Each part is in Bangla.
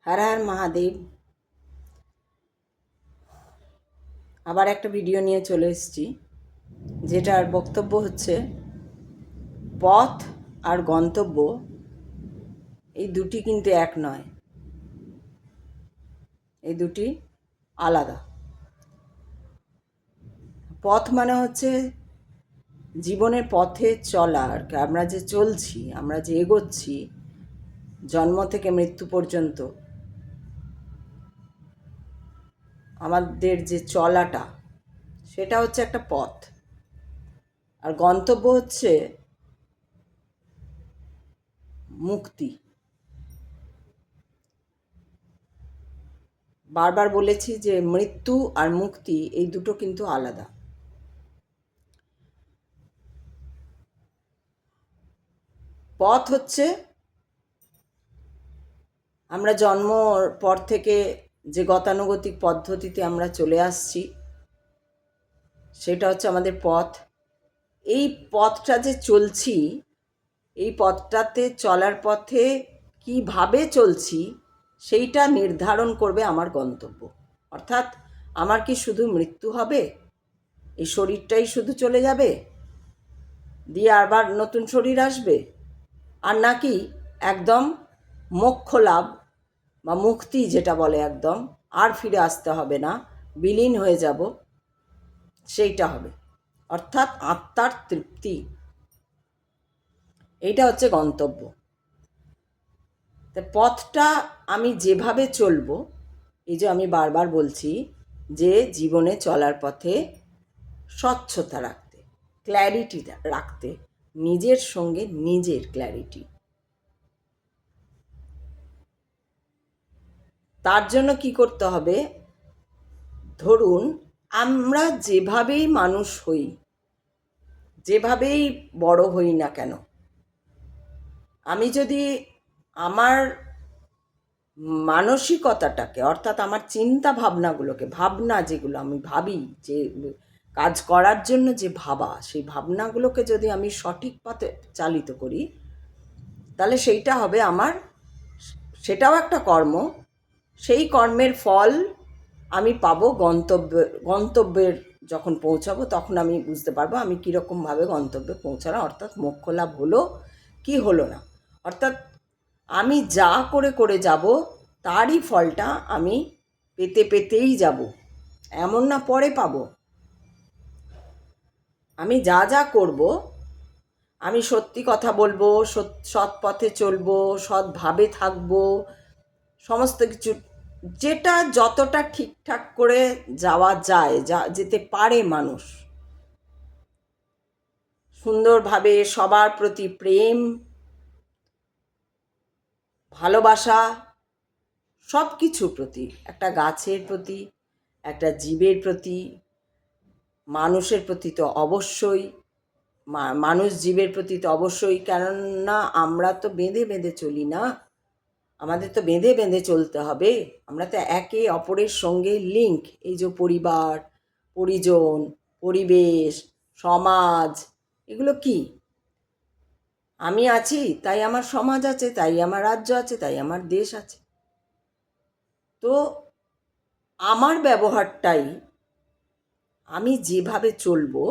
হর হর মহাদেব। আবার একটা ভিডিও নিয়ে চলে এসেছি, যেটার বক্তব্য হচ্ছে পথ আর গন্তব্য এই দুটি কিন্তু এক নয়, এই দুটি আলাদা। পথ মানে হচ্ছে জীবনের পথে চলা, আর কি। আমরা যে চলছি, আমরা যে এগোচ্ছি জন্ম থেকে মৃত্যু পর্যন্ত, আমাদের যে চলাটা, সেটা হচ্ছে একটা পথ। আর গন্তব্য হচ্ছে মুক্তি। বারবার বলেছি যে মৃত্যু আর মুক্তি এই দুটো কিন্তু আলাদা। পথ হচ্ছে আমরা জন্মর পর থেকে যে গতানুগতিক পদ্ধতিতে আমরা চলে আসছি, সেটা হচ্ছে আমাদের পথ। এই পথটা যে চলছি, এই পথটাতে চলার পথে কিভাবে চলছি সেইটা নির্ধারণ করবে আমার গন্তব্য। অর্থাৎ আমার কি শুধু মৃত্যু হবে, এই শরীরটাই শুধু চলে যাবে, দিয়ে আবার নতুন শরীর আসবে, আর নাকি একদম মোক্ষ লাভ বা মুক্তি যেটা বলে, একদম আর ফিরে আসতে হবে না, বিলীন হয়ে যাব, সেইটা হবে। অর্থাৎ আত্মার তৃপ্তি, এইটা হচ্ছে গন্তব্য। তা পথটা আমি যেভাবে চলবো, এই যে আমি বারবার বলছি যে জীবনে চলার পথে স্বচ্ছতা রাখতে, ক্ল্যারিটি রাখতে, নিজের সঙ্গে নিজের ক্ল্যারিটি। তার জন্য কি করতে হবে? ধরুন, আমরা যেভাবেই মানুষ হই, যেভাবেই বড় হই না কেন, আমি যদি আমার মানসিকতাটাকে, অর্থাৎ আমার চিন্তা ভাবনাগুলোকে, ভাবনা যেগুলো আমি ভাবি, যে কাজ করার জন্য যে ভাবা, সেই ভাবনাগুলোকে যদি আমি সঠিক পথে চালিত করি, তাহলে সেইটা হবে আমার, সেটাও একটা কর্ম। সেই কর্মের ফল আমি পাবো গন্তব্যের যখন পৌঁছাবো, তখন আমি বুঝতে পারবো আমি কীরকমভাবে গন্তব্যে পৌঁছালাম, অর্থাৎ মোক্ষ লাভ হলো কি হলো না। অর্থাৎ আমি যা করে করে যাব, তারই ফলটা আমি পেতে পেতেই যাব, এমন না পরে পাবো। আমি যা যা করব, আমি সত্যি কথা বলবো, সৎ পথে চলবো, সৎভাবে থাকবো, সমস্ত কিছু যেটা যতটা ঠিকঠাক করে যাওয়া যায়, যা যেতে পারে মানুষ, সুন্দরভাবে সবার প্রতি প্রেম, ভালোবাসা, সব কিছুর প্রতি, একটা গাছের প্রতি, একটা জীবের প্রতি, মানুষের প্রতি তো অবশ্যই, মানুষ জীবের প্রতি তো অবশ্যই। কেননা আমরা তো বেঁধে বেঁধে চলি না, আমাদের তো বেঁধে বেঁধে চলতে হবে। আমরা তো একে অপরের সঙ্গে লিঙ্ক। এই যে পরিবার, পরিজন, পরিবেশ, সমাজ, এগুলো কি? আমি আছি তাই আমার সমাজ আছে, তাই আমার রাজ্য আছে, তাই আমার দেশ আছে। তো আমার ব্যবহারটাই, আমি যেভাবে চলবো,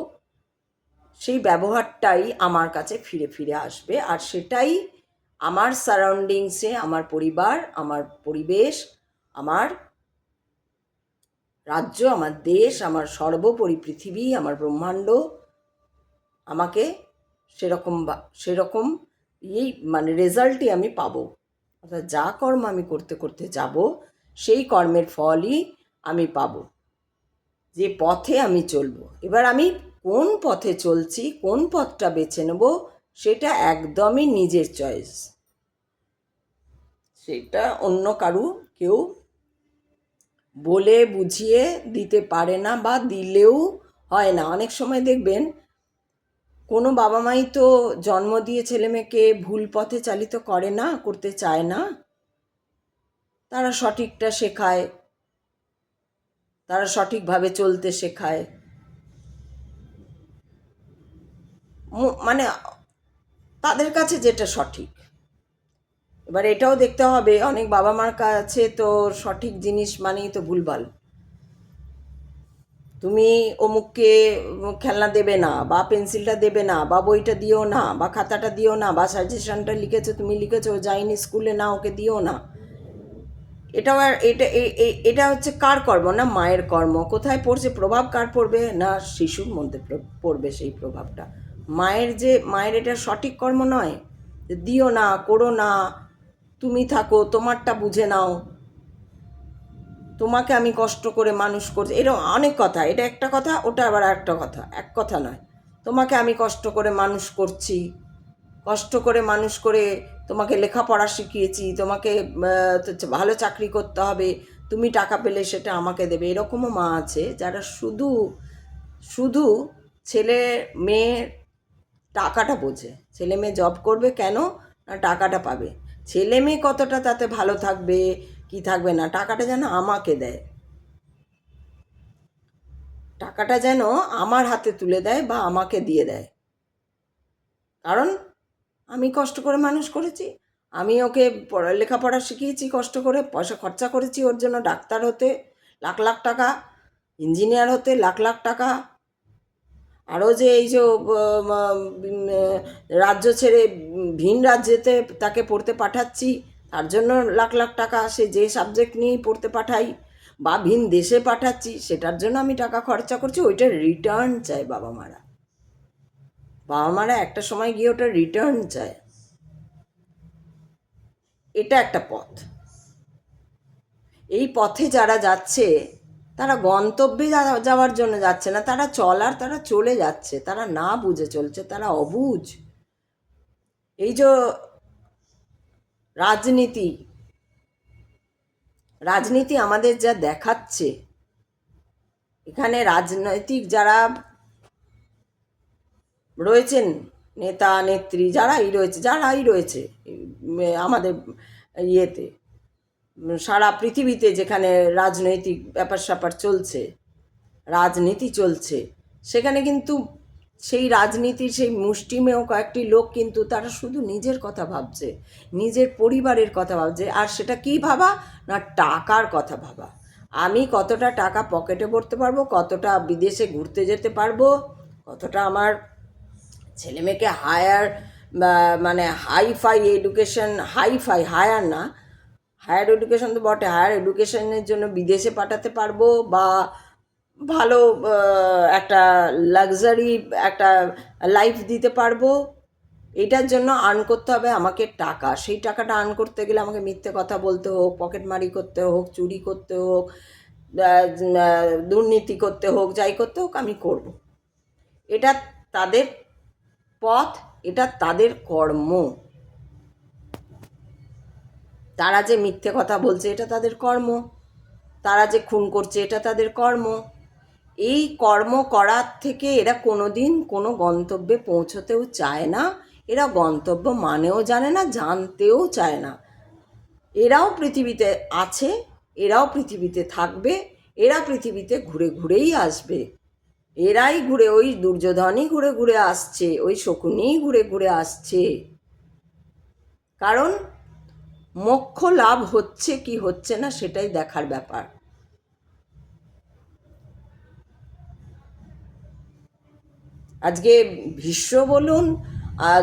সেই ব্যবহারটাই আমার কাছে ফিরে ফিরে আসবে। আর সেটাই আমার সারাউন্ডিংসে, আমার পরিবার, আমার পরিবেশ, আমার রাজ্য, আমার দেশ, আমার সর্বোপরি পৃথিবী, আমার ব্রহ্মাণ্ড আমাকে সেরকম এই মানে রেজাল্টই আমি পাবো। অর্থাৎ যা কর্ম আমি করতে করতে যাব, সেই কর্মের ফলই আমি পাবো, যে পথে আমি চলবো। এবার আমি কোন পথে চলছি, কোন পথটা বেছে নেব, সেটা একদমই নিজের চয়েস। সেটা অন্য কেউ বলে বুঝিয়ে দিতে পারে না, বা দিলেও হয় না। অনেক সময় দেখবেন কোনো বাবা মাই তো জন্ম দিয়ে ছেলেমেয়েকে ভুল পথে চালিত করে না, করতে চায় না। তারা সঠিকটা শেখায়, তারা সঠিকভাবে চলতে শেখায়, মানে তাদের কাছে যেটা সঠিক। এবার এটাও দেখতে হবে, অনেক বাবা মার কাছে তো সঠিক জিনিস মানেই তো ভুলভাল। তুমি অমুককে খেলনা দেবে না, বা পেন্সিলটা দেবে না, বা বইটা দিও না, বা খাতাটা দিও না, বা সাজেশনটা লিখেছো তুমি লিখেছো যাইনি স্কুলে, না ওকে দিও না। এটাও আর এটা হচ্ছে কার কর্ম? না মায়ের কর্ম। কোথায় পড়ছে প্রভাব? কার পড়বে? না শিশুর মধ্যে পড়বে সেই প্রভাবটা। মায়ের এটা সঠিক কর্ম নয় যে দিও না, করো না, তুমি থাকো, তোমারটা বুঝে নাও, তোমাকে আমি কষ্ট করে মানুষ করছি, এরকম অনেক কথা। এটা একটা কথা, ওটা আবার একটা কথা, এক কথা নয়। তোমাকে আমি কষ্ট করে মানুষ করছি, কষ্ট করে মানুষ করে তোমাকে লেখাপড়া শিখিয়েছি, তোমাকে ভালো চাকরি করতে হবে, তুমি টাকা পেলে সেটা আমাকে দেবে। এরকমও মা আছে যারা শুধু শুধু ছেলে মেয়ের টাকাটা বোঝে। ছেলে মেয়ে জব করবে কেন? না টাকাটা পাবে। ছেলে মেয়ে কতটা তাতে ভালো থাকবে কি থাকবে না, টাকাটা যেন আমাকে দেয়, টাকাটা যেন আমার হাতে তুলে দেয় বা আমাকে দিয়ে দেয়। কারণ আমি কষ্ট করে মানুষ করেছি, আমি ওকে লেখাপড়া শিখিয়েছি, কষ্ট করে পয়সা খরচা করেছি ওর জন্য, ডাক্তার হতে লাখ লাখ টাকা, ইঞ্জিনিয়ার হতে লাখ লাখ টাকা, আরও যে এই যে রাজ্য ছেড়ে ভিন রাজ্যেতে তাকে পড়তে পাঠাচ্ছি, তার জন্য লাখ লাখ টাকা, সে যে সাবজেক্ট নিয়েই পড়তে পাঠাই, বা ভিন দেশে পাঠাচ্ছি সেটার জন্য আমি টাকা খরচা করছি, ওইটার রিটার্ন চাই বাবা মারা। বাবা মারা একটা সময় গিয়ে ওটা রিটার্ন চায়। এটা একটা পথ। এই পথে যারা যাচ্ছে তারা গন্তব্যে যাওয়ার জন্য যাচ্ছে না, তারা তারা চলে যাচ্ছে, তারা না বুঝে চলছে, তারা অবুঝ। এই যে রাজনীতি রাজনীতি আমাদের যা দেখাচ্ছে, এখানে রাজনৈতিক যারা রয়েছেন, নেতা নেত্রী যারাই রয়েছে আমাদের ইয়েতে, সারা পৃথিবীতে যেখানে রাজনৈতিক ব্যাপার স্যাপার চলছে, রাজনীতি চলছে, সেখানে কিন্তু সেই রাজনীতির সেই মুষ্টিমেয় কয়েকটি লোক কিন্তু তারা শুধু নিজের কথা ভাবছে, নিজের পরিবারের কথা ভাবছে। আর সেটা কি ভাবা? না টাকার কথা ভাবা। আমি কতটা টাকা পকেটে ভরতে পারবো, কতটা বিদেশে ঘুরতে যেতে পারবো, কতটা আমার ছেলে মেয়েকে মানে হাইফাই এডুকেশন, হায়ার না, হায়ার এডুকেশন তো বটে, হায়ার এডুকেশনের জন্য বিদেশে পাঠাতে পারবো, বা ভালো একটা লাক্সারি একটা লাইফ দিতে পারবো। এটার জন্য আর্ন করতে হবে আমাকে টাকা। সেই টাকাটা আর্ন করতে গেলে আমাকে মিথ্যে কথা বলতে হোক, পকেটমারি করতে হোক, চুরি করতে হোক, দুর্নীতি করতে হোক, যাই করতে হোক আমি করব। এটা তাদের পথ, এটা তাদের কর্ম। তারা যে মিথ্যে কথা বলছে এটা তাদের কর্ম, তারা যে খুন করছে এটা তাদের কর্ম। এই কর্ম করার থেকে এরা কোনোদিন কোনো গন্তব্যে পৌঁছতেও চায় না, এরা গন্তব্য মানেও জানে না, জানতেও চায় না। এরাও পৃথিবীতে আছে, এরাও পৃথিবীতে থাকবে, এরা পৃথিবীতে ঘুরে ঘুরেই আসবে। এরাই ঘুরে, ওই দুর্যোধনই ঘুরে ঘুরে আসছে, ওই শকুনিই ঘুরে ঘুরে আসছে। কারণ মোক্ষ লাভ হচ্ছে কি হচ্ছে না সেটাই দেখার ব্যাপার। আজকে ভীষ্ম বলুন, আর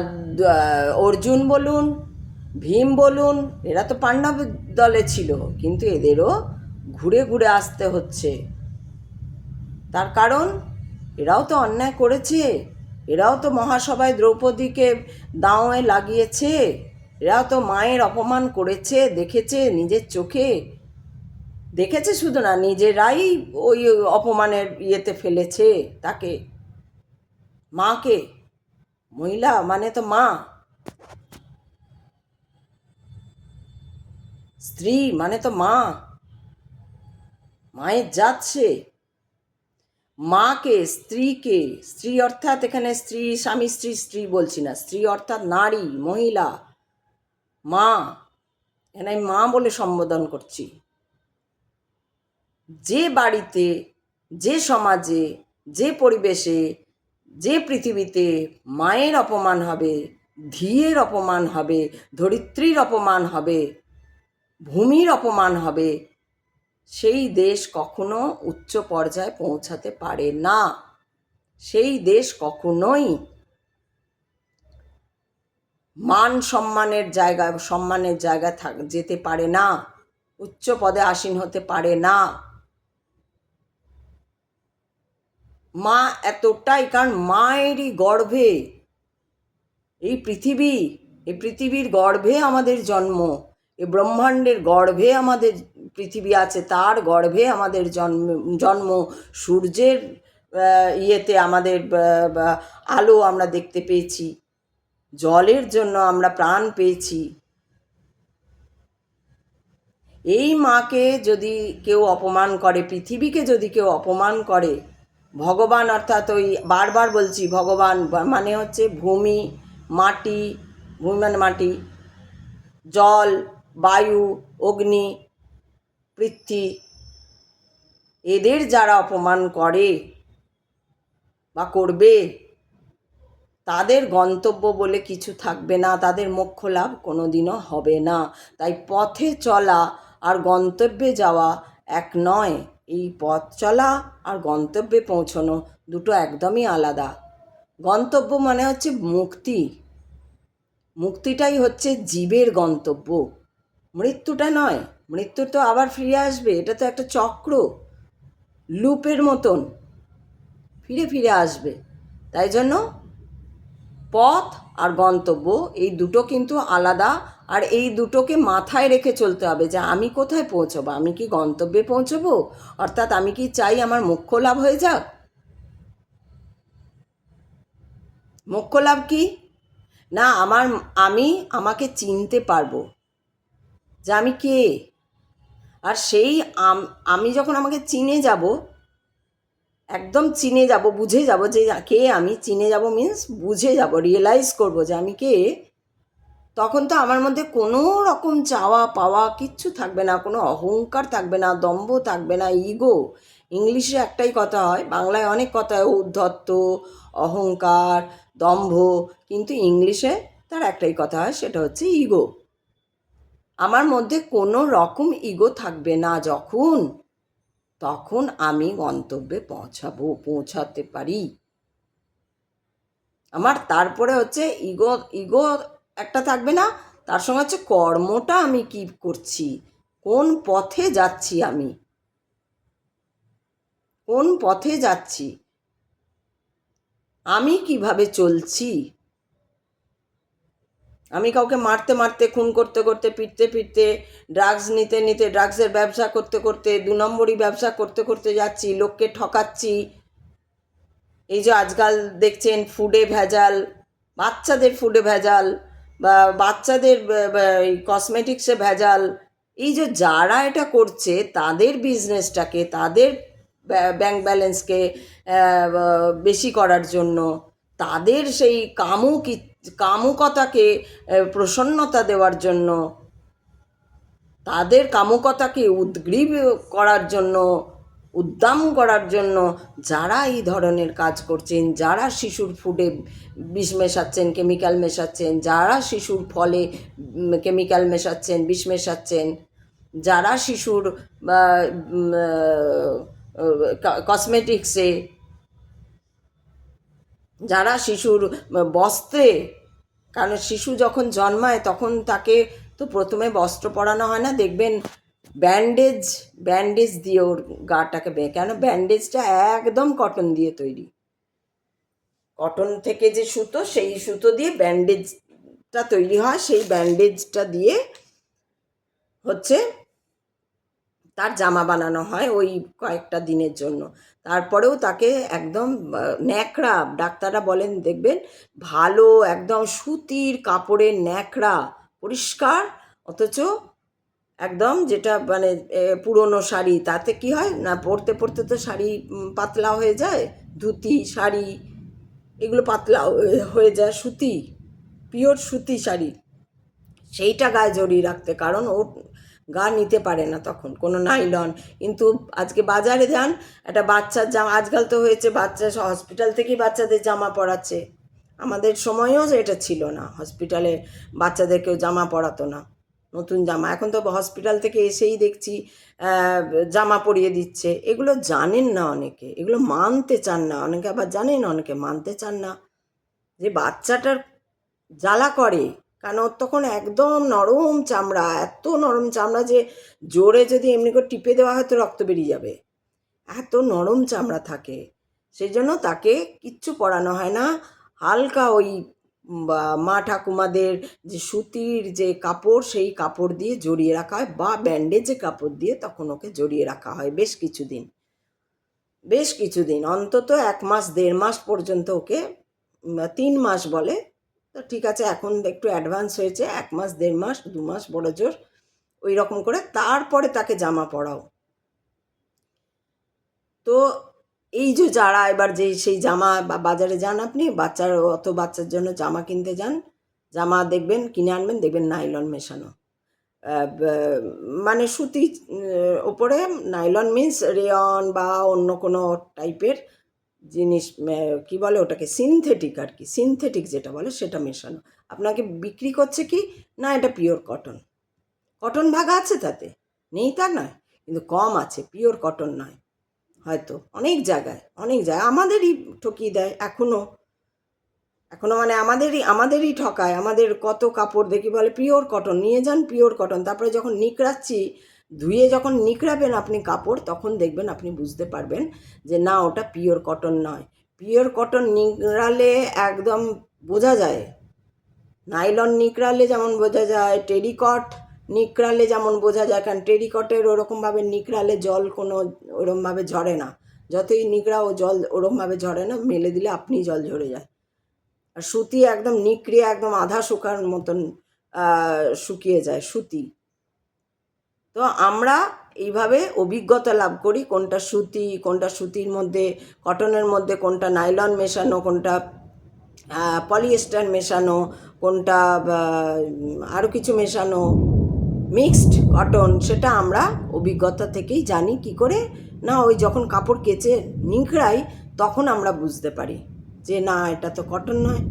অর্জুন বলুন, ভীম বলুন, এরা তো পাণ্ডব দলে ছিল, কিন্তু এদেরও ঘুরে ঘুরে আসতে হচ্ছে। তার কারণ এরাও তো অন্যায় করেছে, এরাও তো মহাসভায় দ্রৌপদীকে দাঁওয়ে লাগিয়েছে, এরাও তো মায়ের অপমান করেছে, দেখেছে নিজের চোখে, দেখেছে শুধু না, নিজেরাই ওই অপমানের ইয়েতে ফেলেছে তাকে, মাকে। মহিলা মানে তো মা, স্ত্রী মানে তো মা, মায়ের জাত সে। মাকে, স্ত্রীকে, স্ত্রী অর্থাৎ এখানে স্ত্রী স্বামী স্ত্রী স্ত্রী বলছি না, স্ত্রী অর্থাৎ নারী, মহিলা, মা, এখানে আমি মা বলে সম্বোধন করছি। যে বাড়িতে, যে সমাজে, যে পরিবেশে, যে পৃথিবীতে মায়ের অপমান হবে, ধিয়ের অপমান হবে, ধরিত্রীর অপমান হবে, ভূমির অপমান হবে, সেই দেশ কখনো উচ্চ পর্যায়ে পৌঁছাতে পারে না। সেই দেশ কখনোই সম্মানের জায়গায় যেতে পারে না, উচ্চ পদে আসীন হতে পারে না। মা এতটাই, কারণ মায়েরই গর্ভে এই পৃথিবীর গর্ভে আমাদের জন্ম, এই ব্রহ্মাণ্ডের গর্ভে আমাদের পৃথিবী আছে, তার গর্ভে আমাদের জন্ম। সূর্যের ইয়েতে আমাদের আলো আমরা দেখতে পেয়েছি, জলের জন্য আমরা প্রাণ পেয়েছি। এই মাকে যদি কেউ অপমান করে, পৃথিবীকে যদি কেউ অপমান করে, ভগবান অর্থাৎ ওই বারবার বলছি ভগবান মানে হচ্ছে ভূমি মানে মাটি, জল, বায়ু, অগ্নি, পৃথ্বী, এদের যারা অপমান করে বা করবে, তাদের গন্তব্য বলে কিছু থাকবে না, তাদের মোক্ষ লাভ কোনোদিনও হবে না। তাই পথে চলা আর গন্তব্যে যাওয়া এক নয়। এই পথ চলা আর গন্তব্যে পৌঁছানো দুটো একদমই আলাদা। গন্তব্য মানে হচ্ছে মুক্তি, মুক্তিটাই হচ্ছে জীবের গন্তব্য, মৃত্যুটা নয়। মৃত্যু তো আবার ফিরে আসবে, এটা তো একটা চক্র, লুপের মতন ফিরে ফিরে আসবে। তাই জন্য পথ আর গন্তব্য এই দুটো কিন্তু আলাদা, আর এই দুটোকে মাথায় রেখে চলতে হবে যে আমি কোথায় পৌঁছবো, আমি কি গন্তব্যে পৌঁছবো, অর্থাৎ আমি কি চাই আমার মোক্ষ লাভ হয়ে যাক। মোক্ষ লাভ কি না, আমি আমাকে চিনতে পারবো যে আমি কে, আর সেই আমি যখন আমাকে চিনে যাব, একদম চিনে যাব, বুঝে যাব যে কে আমি, চিনে যাব মিন্স বুঝে যাব, রিয়েলাইজ করব যে আমি কে, তখন তো আমার মধ্যে কোনো রকম চাওয়া পাওয়া কিচ্ছু থাকবে না, কোনো অহংকার থাকবে না, দম্ভ থাকবে না, ইগো। ইংলিশে একটাই কথা হয়, বাংলায় অনেক কথা হয়, উদ্ধত্ত, অহংকার, দম্ভ, কিন্তু ইংলিশে তার একটাই কথা হয়, সেটা হচ্ছে ইগো। আমার মধ্যে কোনো রকম ইগো থাকবে না যখন, তখন আমি গন্তব্যে পৌঁছাতে পারি। আমার তারপরে হচ্ছে ইগো একটা থাকবে না, তার সঙ্গে হচ্ছে কর্মটা আমি কি করছি, কোন পথে যাচ্ছি, আমি কোন পথে যাচ্ছি, আমি কিভাবে চলছি। আমি কাউকে মারতে মারতে, খুন করতে করতে, পিটতে পিটতে, ড্রাগস নিতে নিতে, ড্রাগসের ব্যবসা করতে করতে, 2 নম্বরই ব্যবসা করতে করতে যাচ্ছি, লোককে ঠকাচ্ছি। এই যে আজকাল দেখছেন ফুডে ভেজাল, বাচ্চাদের ফুডে ভেজাল, বা বাচ্চাদের কসমেটিক্সে ভেজাল, এই যে যারা এটা করছে তাদের বিজনেসটাকে, তাদের ব্যাংক ব্যালেন্সকে বেশি করার জন্য, তাদের সেই কামুকতাকে প্রসন্নতা দেওয়ার জন্য, তাদের কামুকতাকে উদ্গ্রীব করার জন্য, উদ্দাম করার জন্য যারা এই ধরনের কাজ করছেন, যারা শিশুর ফুডে বিষ মেশাচ্ছেন, কেমিক্যাল মেশাচ্ছেন, যারা শিশুর ফলে কেমিক্যাল মেশাচ্ছেন, বিষ মেশাচ্ছেন, যারা শিশুর কসমেটিক্সে, যারা শিশুর বস্ত্রে, কারণ শিশু যখন জন্মায় তখন তাকে তো প্রথমে বস্ত্র পরানো হয় না, দেখবেন ব্যান্ডেজ দিয়ে ওর গাটাকে কেন ব্যান্ডেজটা একদম কটন দিয়ে তৈরি, কটন থেকে যে সুতো, সেই সুতো দিয়ে ব্যান্ডেজটা তৈরি হয়, সেই ব্যান্ডেজটা দিয়ে হচ্ছে তার জামা বানানো হয় ওই কয়েকটা দিনের জন্য। তারপরেও তাকে একদম ন্যাকড়া, ডাক্তাররা বলেন দেখবেন ভালো একদম সুতির কাপড়ের ন্যাকড়া, পরিষ্কার, অথচ একদম যেটা মানে পুরনো শাড়ি, তাতে কি হয় না, পরতে পরতে তো শাড়ি পাতলা হয়ে যায়, ধুতি শাড়ি এগুলো পাতলা হয়ে যায়, সুতি, পিওর সুতি শাড়ি, সেইটা গায়ে জড়িয়ে রাখতে, কারণ ও গা নিতে পারে না তখন কোনো নাইলন। কিন্তু আজকে বাজারে যান, একটা বাচ্চার জামা, আজকাল তো হয়েছে বাচ্চা হসপিটাল থেকেই বাচ্চাদের জামা পরাচ্ছে, আমাদের সময়েও এটা ছিল না, হসপিটালে বাচ্চাদেরকেও জামা পরাতো না, নতুন জামা। এখন তো হসপিটাল থেকে এসেই দেখছি জামা পরিয়ে দিচ্ছে। এগুলো জানেন না অনেকে, এগুলো মানতে চান না অনেকে, আবার জানেন অনেকে মানতে চান না যে বাচ্চাটার জ্বালা করে। কারণ ওর তখন একদম নরম চামড়া, এত নরম চামড়া যে জোরে যদি এমনি করে টিপে দেওয়া হয় তো রক্ত বেরিয়ে যাবে, এত নরম চামড়া থাকে। সেই জন্য তাকে কিচ্ছু পরানো হয় না। হালকা ওই মা ঠাকুমাদের যে সুতির যে কাপড়, সেই কাপড় দিয়ে জড়িয়ে রাখা হয়, বা ব্যান্ডেজে কাপড় দিয়ে তখন ওকে জড়িয়ে রাখা হয় বেশ কিছুদিন, অন্তত 1 মাস 1.5 মাস পর্যন্ত ওকে, 3 মাস বলে তো ঠিক আছে, এখন একটু অ্যাডভান্স হয়েছে, 1 মাস 1.5 মাস 2 মাস বড় জোর, ওই রকম করে তারপরে তাকে জামা পরাও। তো এই যে যারা এবার যে সেই জামা বাজারে যান, আপনি বাচ্চার জন্য জামা কিনতে যান, জামা দেখবেন কিনে আনবেন, দেখবেন নাইলন মেশানো, মানে সুতি ওপরে নাইলন মিন্স রেয়ন বা অন্য কোনো টাইপের জিনিস, কি বলে ওটাকে, সিনথেটিক আর কি, সিনথেটিক যেটা বলে সেটা মেশানো। আপনাকে বিক্রি করছে কি না এটা পিওর কটন, কটন ভাগা আছে তাতে, নেই তা নয়, কিন্তু কম আছে, পিওর কটন নয়। হয়তো অনেক জায়গায় আমাদেরই ঠকিয়ে দেয় এখনও, মানে আমাদেরই ঠকায়। আমাদের কত কাপড় দেখি বলে পিওর কটন, নিয়ে যান পিওর কটন, তারপরে যখন নিকড়াচ্ছি, ধুয়ে যখন নিকড়াবেন আপনি কাপড়, তখন দেখবেন, আপনি বুঝতে পারবেন যে না ওটা পিওর কটন নয়। পিওর কটন নিকড়ালে একদম বোঝা যায়, নাইলন নিকড়ালে যেমন বোঝা যায়, টেরিকট নিকড়ালে যেমন বোঝা যায়, কারণ টেরিকটের ওরকমভাবে নিকড়ালে জল কোনো ওরকমভাবে ঝরে না, যতই নিকড়াও জল ওরকমভাবে ঝরে না, মেলে দিলে আপনি জল ঝরে যায়। আর সুতি একদম নিকড়িয়ে একদম আধা শুকার মতন শুকিয়ে যায় সুতি। তো আমরা এইভাবে অভিজ্ঞতা লাভ করি, কোনটা সুতি, কোনটা সুতির মধ্যে, কটনের মধ্যে কোনটা নাইলন মেশানো, কোনটা পলিয়েস্টার মেশানো, কোনটা আরও কিছু মেশানো, মিক্সড কটন, সেটা আমরা অভিজ্ঞতা থেকেই জানি। কি করে না, ওই যখন কাপড় কেচে নিংড়াই তখন আমরা বুঝতে পারি যে না এটা তো কটন নয়।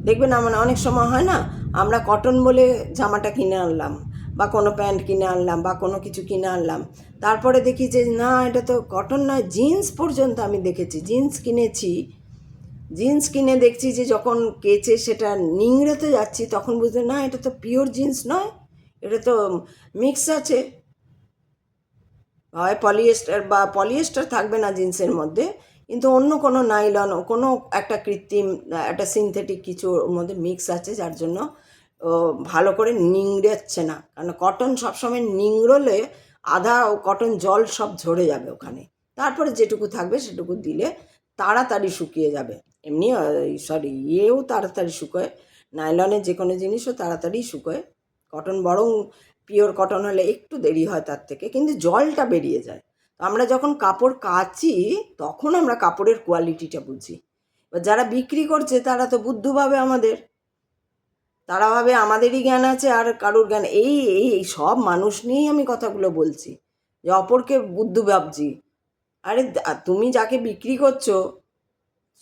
দেখবেন আমার অনেক সময় হয় না, আমরা কটন বলে জামাটা কিনে আনলাম, বা কোনো প্যান্ট কিনে আনলাম, বা কোনো কিছু কিনে আনলাম, তারপরে দেখি যে না এটা তো কটন নয়। জিন্স পর্যন্ত আমি দেখেছি, জিন্স কিনে দেখছি যে যখন কেচে সেটা নিংড়াতে যাচ্ছি তখন বুঝতে, না এটা তো পিওর জিন্স নয়, এটা তো মিক্স আছে, হয় পলিয়েস্টার থাকবে না জিন্সের মধ্যে, কিন্তু অন্য কোনো নাইলন, কোনো একটা কৃত্রিম একটা সিনথেটিক কিছু ওর মধ্যে মিক্স আছে, যার জন্য ভালো করে নিংড়াচ্ছে না। কারণ কটন সবসময় নিংড়লে আধা কটন জল সব ঝরে যাবে ওখানে, তারপরে যেটুকু থাকবে সেটুকু দিলে তাড়াতাড়ি শুকিয়ে যাবে। এমনি ইয়েও তাড়াতাড়ি শুকোয়, নাইলনের যে কোনো জিনিসও তাড়াতাড়ি শুকোয়, কটন বরং পিওর কটন হলে একটু দেরি হয় তার থেকে, কিন্তু জলটা বেরিয়ে যায়। তো আমরা যখন কাপড় কাচি তখন আমরা কাপড়ের কোয়ালিটিটা বুঝি। এবার যারা বিক্রি করছে তারা তো বুদ্ধু ভাবে আমাদের, তারা ভাবে আমাদেরই জ্ঞান আছে আর কারুর জ্ঞান, এই এই এই সব মানুষ নিয়েই আমি কথাগুলো বলছি, যে অপরকে বুদ্ধু ভাবছি। আরে তুমি যাকে বিক্রি করছো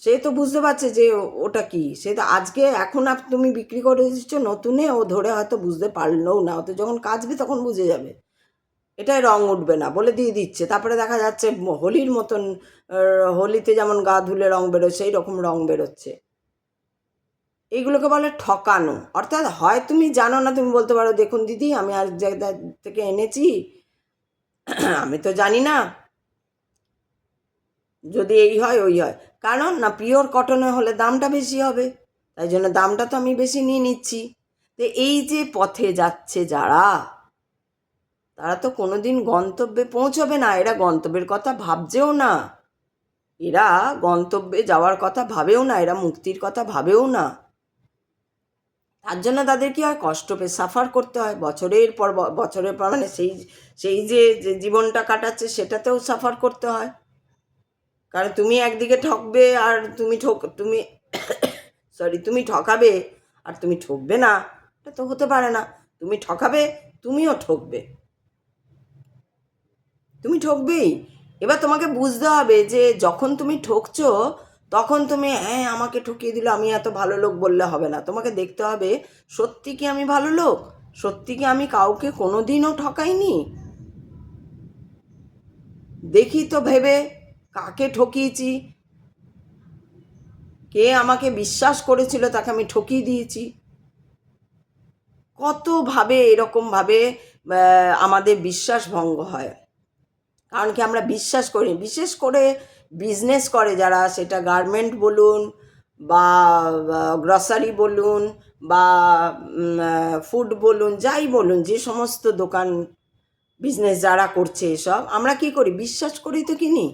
সে তো বুঝতে পারছে যে ওটা কি, সে তো আজকে এখন তুমি বিক্রি করে দিচ্ছ নতুনে, ও ধরে হয়তো বুঝতে পারলেও না, ও তো যখন কাচবে তখন বুঝে যাবে এটাই রং উঠবে না বলে দিয়ে দিচ্ছে। তারপরে দেখা যাচ্ছে হোলির মতন, হোলিতে যেমন গা ধুলে রং বেরোয় সেই রকম রং বেরোচ্ছে। এইগুলোকে বলে ঠকানো। অর্থাৎ হয় তুমি জানো না, তুমি বলতে পারো দেখুন দিদি আমি আর জায়গা থেকে এনেছি, আমি তো জানি না, যদি এই হয় ওই হয়, কারণ না পিওর কটনে হলে দামটা বেশি হবে, তাই জন্য দামটা তো আমি বেশি নিয়ে নিচ্ছি। তো এই যে পথে যাচ্ছে যারা, তারা তো কোনোদিন গন্তব্যে পৌঁছবে না, এরা গন্তব্যের কথা ভাবছেও না, এরা গন্তব্যে যাওয়ার কথা ভাবেও না, এরা মুক্তির কথা ভাবেও না। তার জন্য তাদের কি হয়, কষ্ট পেয়ে সাফার করতে হয় বছরের পর, মানে সেই যে জীবনটা কাটাচ্ছে সেটাতেও সাফার করতে হয়। কারণ তুমি একদিকে ঠকবে আর তুমি ঠকাবে আর তুমি ঠকবে না, এটা তো হতে পারে না। তুমি ঠকাবে, তুমিও ঠকবে, তুমি ঠকবেই। এবার তোমাকে বুঝতে হবে যে যখন তুমি ঠকছো তখন তুমি হ্যাঁ আমাকে ঠকিয়ে দিল, আমি এত ভালো লোক বললে হবে না, তোমাকে দেখতে হবে সত্যি কি আমি ভালো লোক, সত্যি কি আমি কাউকে কোনো দিনও ঠকাইনি। দেখি তো ভেবে কাকে ঠকিয়েছি, কে আমাকে বিশ্বাস করেছিল তাকে আমি ঠকিয়ে দিয়েছি। কতভাবে এরকমভাবে আমাদের বিশ্বাস ভঙ্গ হয়, কারণ কি আমরা বিশ্বাস করি। বিশেষ করে বিজনেস করে যারা, সেটা গার্মেন্ট বলুন বা গ্রসারি বলুন বা ফুড বলুন, যাই বলুন, যে সমস্ত দোকান বিজনেস যারা করছে, এসব আমরা কি করি, বিশ্বাস করি তো কিনি।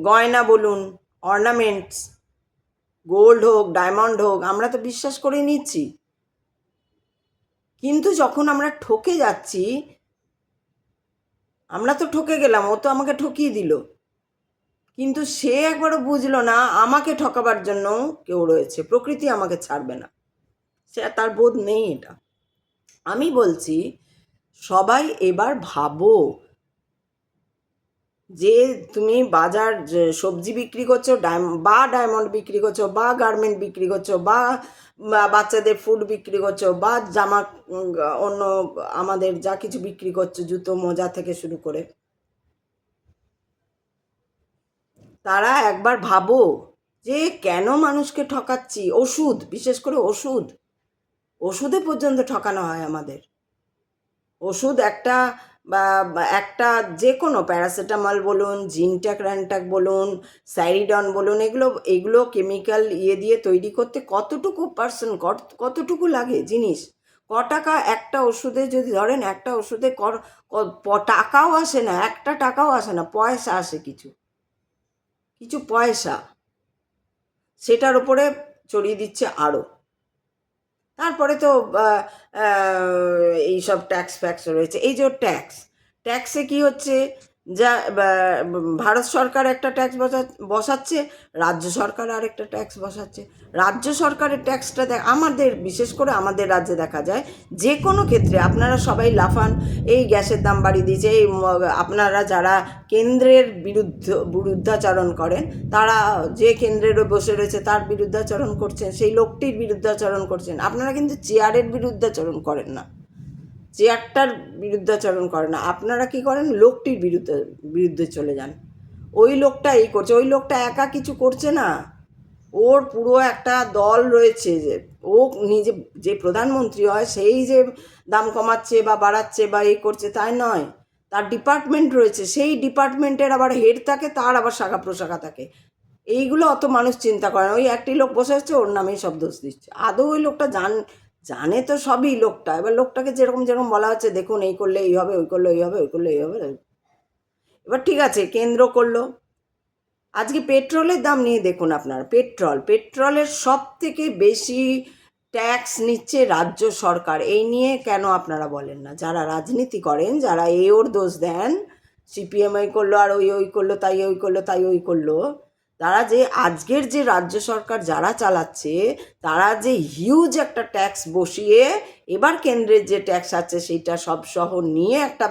গয়না বলুন, অর্নামেন্টস, গোল্ড হোক ডায়মন্ড হোক, আমরা তো বিশ্বাস করে নিচ্ছি। কিন্তু যখন আমরা ঠকে যাচ্ছি, আমরা তো ঠকে গেলাম, ও তো আমাকে ঠকিয়ে দিল, কিন্তু সে একবারও বুঝলো না আমাকে ঠকাবার জন্য কেউ রয়েছে, প্রকৃতি আমাকে ছাড়বে না, সে তার বোধ নেই এটা। আমি বলছি সবাই এবার ভাবো যে তুমি বাজার সবজি বিক্রি করছো, বা ডায়মন্ড বিক্রি করছো, বা গার্মেন্ট বিক্রি করছো, বা বাচ্চাদের ফুড বিক্রি করছো, বা জামা অন্য আমাদের যা কিছু বিক্রি করছো, জুতো মোজা থেকে শুরু করে, তারা একবার ভাবো যে কেন মানুষকে ঠকাচ্ছি। ওষুধ, বিশেষ করে ওষুধে পর্যন্ত ঠকানো হয় আমাদের। ওষুধ একটা একটা যে কোনো প্যারাসিটামল বলুন, জিনট্যাক র্যানট্যাক বলুন, স্যারিডন বলুন, এগুলো কেমিক্যাল দিয়ে তৈরি করতে কতটুকু কতটুকু লাগে জিনিস। টাকা একটা ওষুধে, যদি ধরেন একটা ওষুধে টাকাও আসে না, একটা টাকাও আসে না, পয়সা আসে কিছু কিছু পয়সা, সেটার উপরে চড়িয়ে দিচ্ছে আরও। তারপরে তো এইসব ট্যাক্স ফ্যাক্স রয়েছে। এই যে ট্যাক্সে কি হচ্ছে, যা ভারত সরকার একটা ট্যাক্স বসাচ্ছে, রাজ্য সরকার আরেকটা ট্যাক্স বসাচ্ছে। রাজ্য সরকারের ট্যাক্সটা আমাদের, বিশেষ করে আমাদের রাজ্যে দেখা যায় যে কোনো ক্ষেত্রে, আপনারা সবাই লাফান, এই গ্যাসের দাম বাড়িয়ে দিয়েছে, এই আপনারা যারা কেন্দ্রের বিরুদ্ধাচরণ করেন, তারা যে কেন্দ্রের বসে রয়েছে তার বিরুদ্ধাচরণ করছেন, সেই লোকটির বিরুদ্ধাচরণ করছেন। আপনারা কিন্তু চেয়ারের বিরুদ্ধাচরণ করেন না, চেয়ারটার বিরুদ্ধাচরণ করে না, আপনারা কি করেন, লোকটির বিরুদ্ধে চলে যান। ওই লোকটা এই করছে, ওই লোকটা একা কিছু করছে না, ওর পুরো একটা দল রয়েছে, যে ও নিজে যে প্রধানমন্ত্রী হয় সেই যে দাম কমাচ্ছে বা বাড়াচ্ছে বা এই করছে তাই নয়, তার ডিপার্টমেন্ট রয়েছে, সেই ডিপার্টমেন্টের আবার হেড থাকে, তার আবার শাখা প্রশাখা থাকে। এইগুলো অত মানুষ চিন্তা করে না, ওই একটি লোক বসে আছে, ওর নামেই সব দোষ দিচ্ছে। আদৌ ওই লোকটা জানে তো সবই লোকটা, এবার লোকটাকে যেরকম যেরকম বলা হচ্ছে, দেখুন এই করলে এই হবে, ওই করলে এই হবে, ওই করলে এই হবে। এবার ঠিক আছে, কেন্দ্র করলো। আজকে পেট্রোলের দাম নিয়ে দেখুন আপনারা, পেট্রোলের সব থেকে বেশি ট্যাক্স নিচ্ছে রাজ্য সরকার। এই নিয়ে কেন আপনারা বলেন না? যারা রাজনীতি করেন, যারা ওর দোষ দেন, সিপিএম ওই করলো আর ওই করলো, তাই ওই করলো, তাই ওই করলো, তারা যে আজকের যে রাজ্য সরকার যারা চালাচ্ছে, তারা যে হিউজ একটা ট্যাক্স বসিয়ে এবার কেন্দ্রের যে ট্যাক্স আছে সেইটা সব সহ নিয়ে একটা